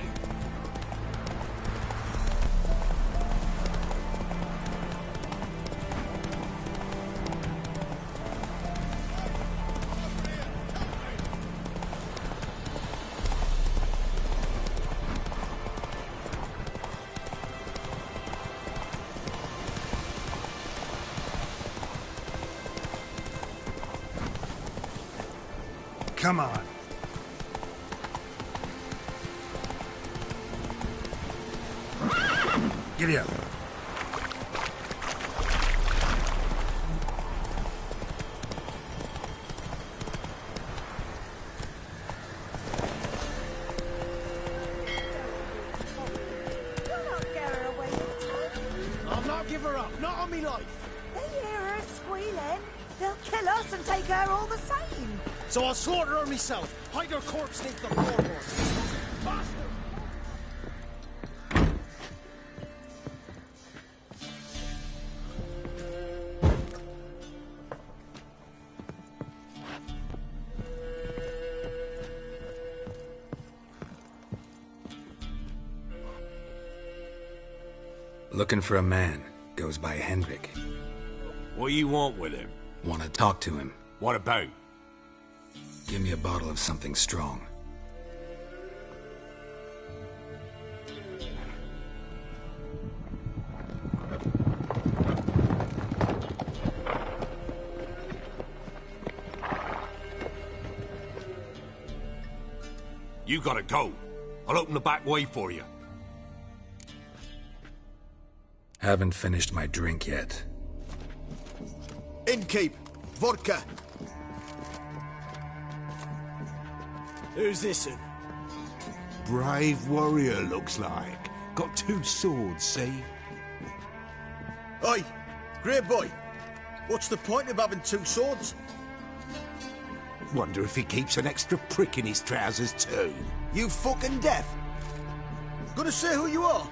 Come on. Giddy up. I'll not give her up, not on me life. They hear her squealing. They'll kill us and take her all the same. So I'll slaughter her myself. Hide her corpse neath the floorboards. Bastard! Looking for a man. Goes by Hendrik. What you want with him? Want to talk to him. What about? Give me a bottle of something strong. You gotta go. I'll open the back way for you. Haven't finished my drink yet. Innkeep, vodka. Who's this one? Brave warrior, looks like. Got 2 swords, see? Oi, great boy. What's the point of having 2 swords? Wonder if he keeps an extra prick in his trousers too. You fucking deaf? Gonna say who you are?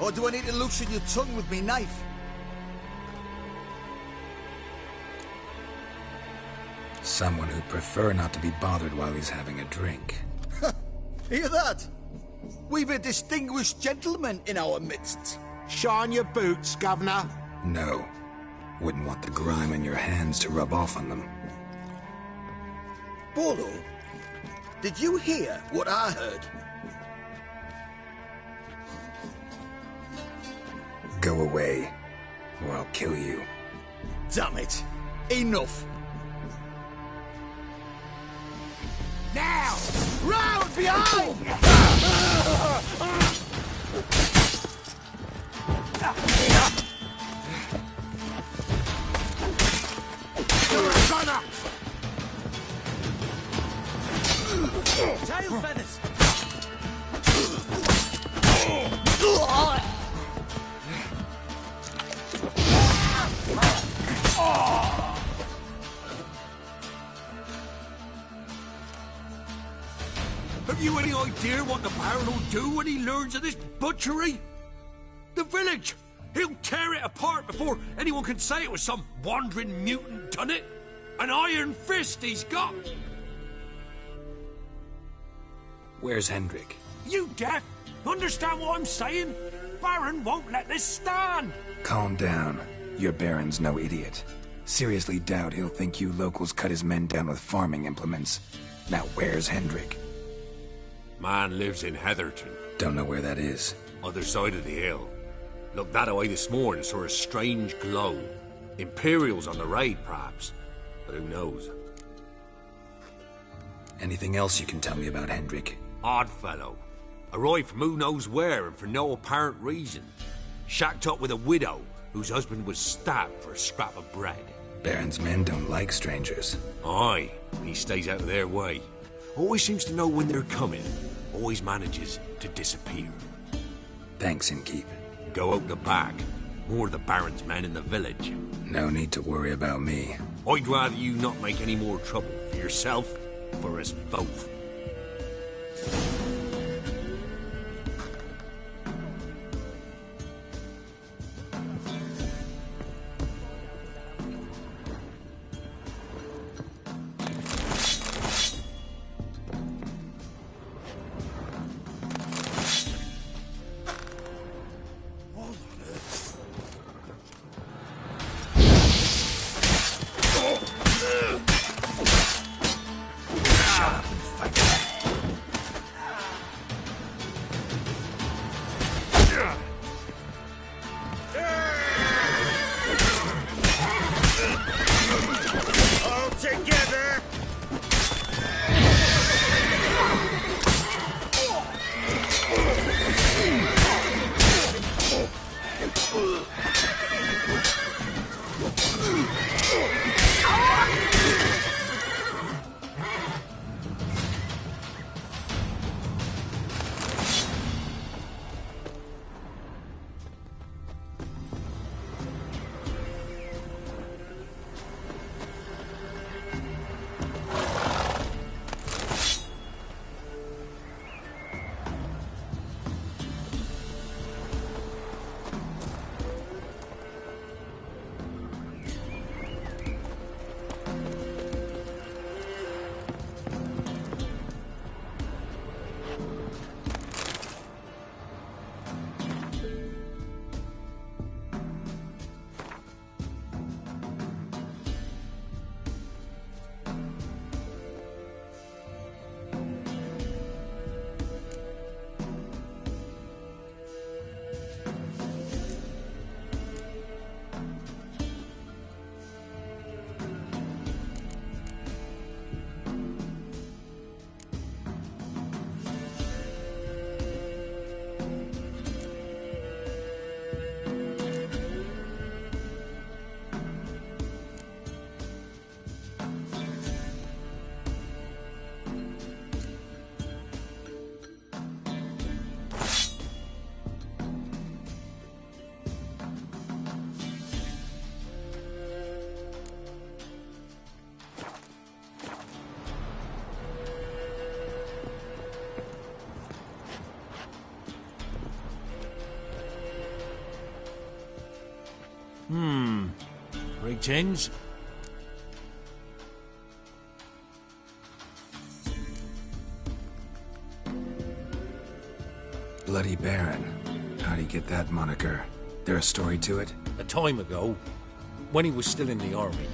Or do I need to loosen your tongue with me knife? Someone who'd prefer not to be bothered while he's having a drink. Hear that? We've a distinguished gentleman in our midst. Shine your boots, Governor. No. Wouldn't want the grime on your hands to rub off on them. Bolo, did you hear what I heard? Go away, or I'll kill you. Damn it. Enough. Now! Round behind! You're a runner! Tail feathers! Have you any idea what the Baron will do when he learns of this butchery? The village! He'll tear it apart before anyone can say it was some wandering mutant done it. An iron fist he's got! Where's Hendrik? You deaf? Understand what I'm saying? Baron won't let this stand! Calm down. Your Baron's no idiot. Seriously doubt he'll think you locals cut his men down with farming implements. Now where's Hendrik? Man lives in Heatherton. Don't know where that is. Other side of the hill. Looked that away this morning, saw a strange glow. Imperial's on the raid, perhaps. But who knows? Anything else you can tell me about Hendrik? Odd fellow. Arrived from who knows where and for no apparent reason. Shacked up with a widow whose husband was stabbed for a scrap of bread. Baron's men don't like strangers. Aye, he stays out of their way. Always seems to know when they're coming. Always manages to disappear. Thanks, Innkeep. Go out the back. More of the Baron's men in the village. No need to worry about me. I'd rather you not make any more trouble for yourself, for us both. Shut up and fight. Greetings. Bloody Baron. How'd he get that moniker? There a story to it? A time ago, when he was still in the army,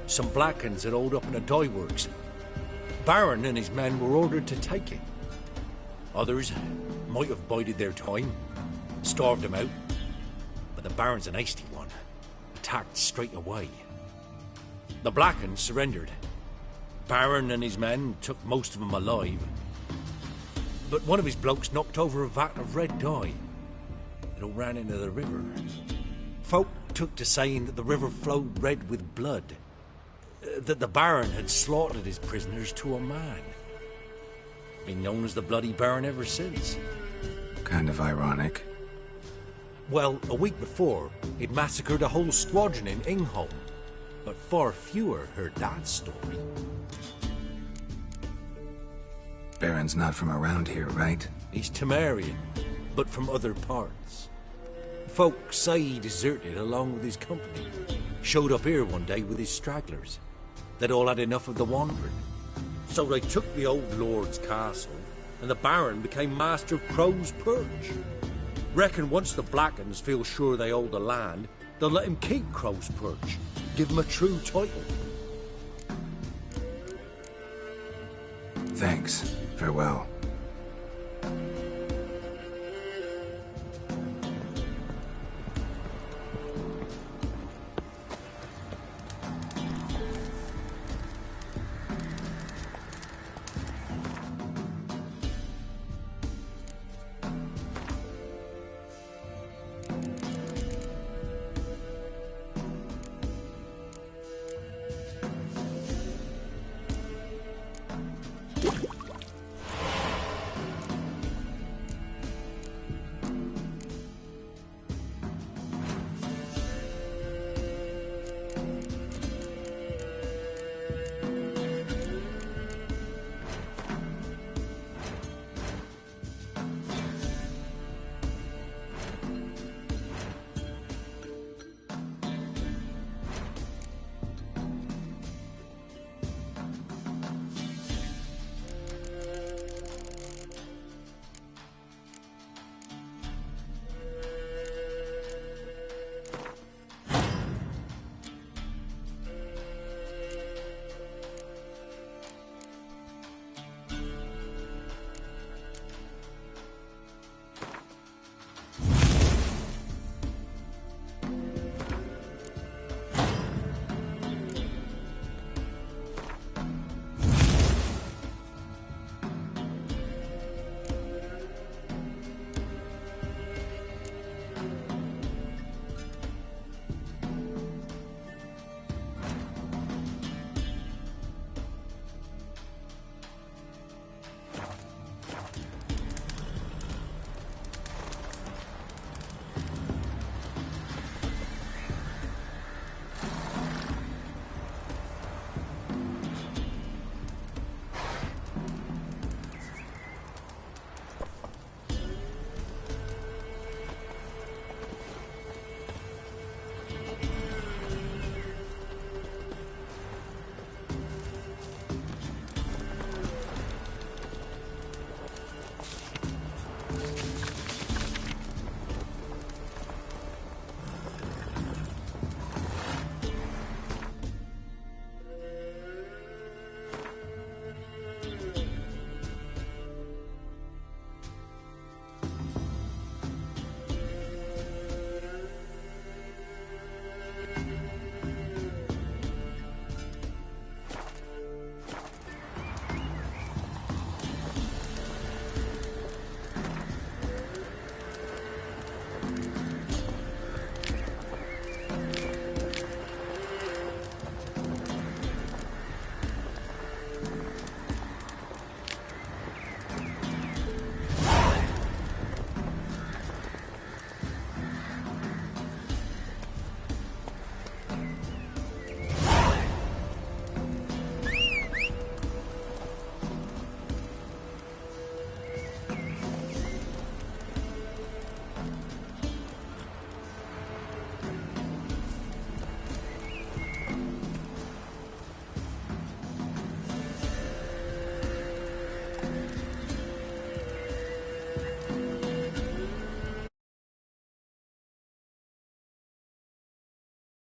some Blackens had holed up in a dye works. Baron and his men were ordered to take it. Others might have bided their time, starved him out. But the Baron's an hasty one. Attacked straight away. The Blackens surrendered. Baron and his men took most of them alive. But one of his blokes knocked over a vat of red dye. It all ran into the river. Folk took to saying that the river flowed red with blood. That the Baron had slaughtered his prisoners to a man. Been known as the Bloody Baron ever since. Kind of ironic. Well, a week before, he'd massacred a whole squadron in Ingholm. But far fewer heard that story. Baron's not from around here, right? He's Temerian, but from other parts. Folk say he deserted along with his company. Showed up here one day with his stragglers. They'd all had enough of the wandering. So they took the old lord's castle, and the Baron became master of Crow's Perch. Reckon once the Blackens feel sure they hold the land, they'll let him keep Crow's Perch. Give him a true title. Thanks. Farewell.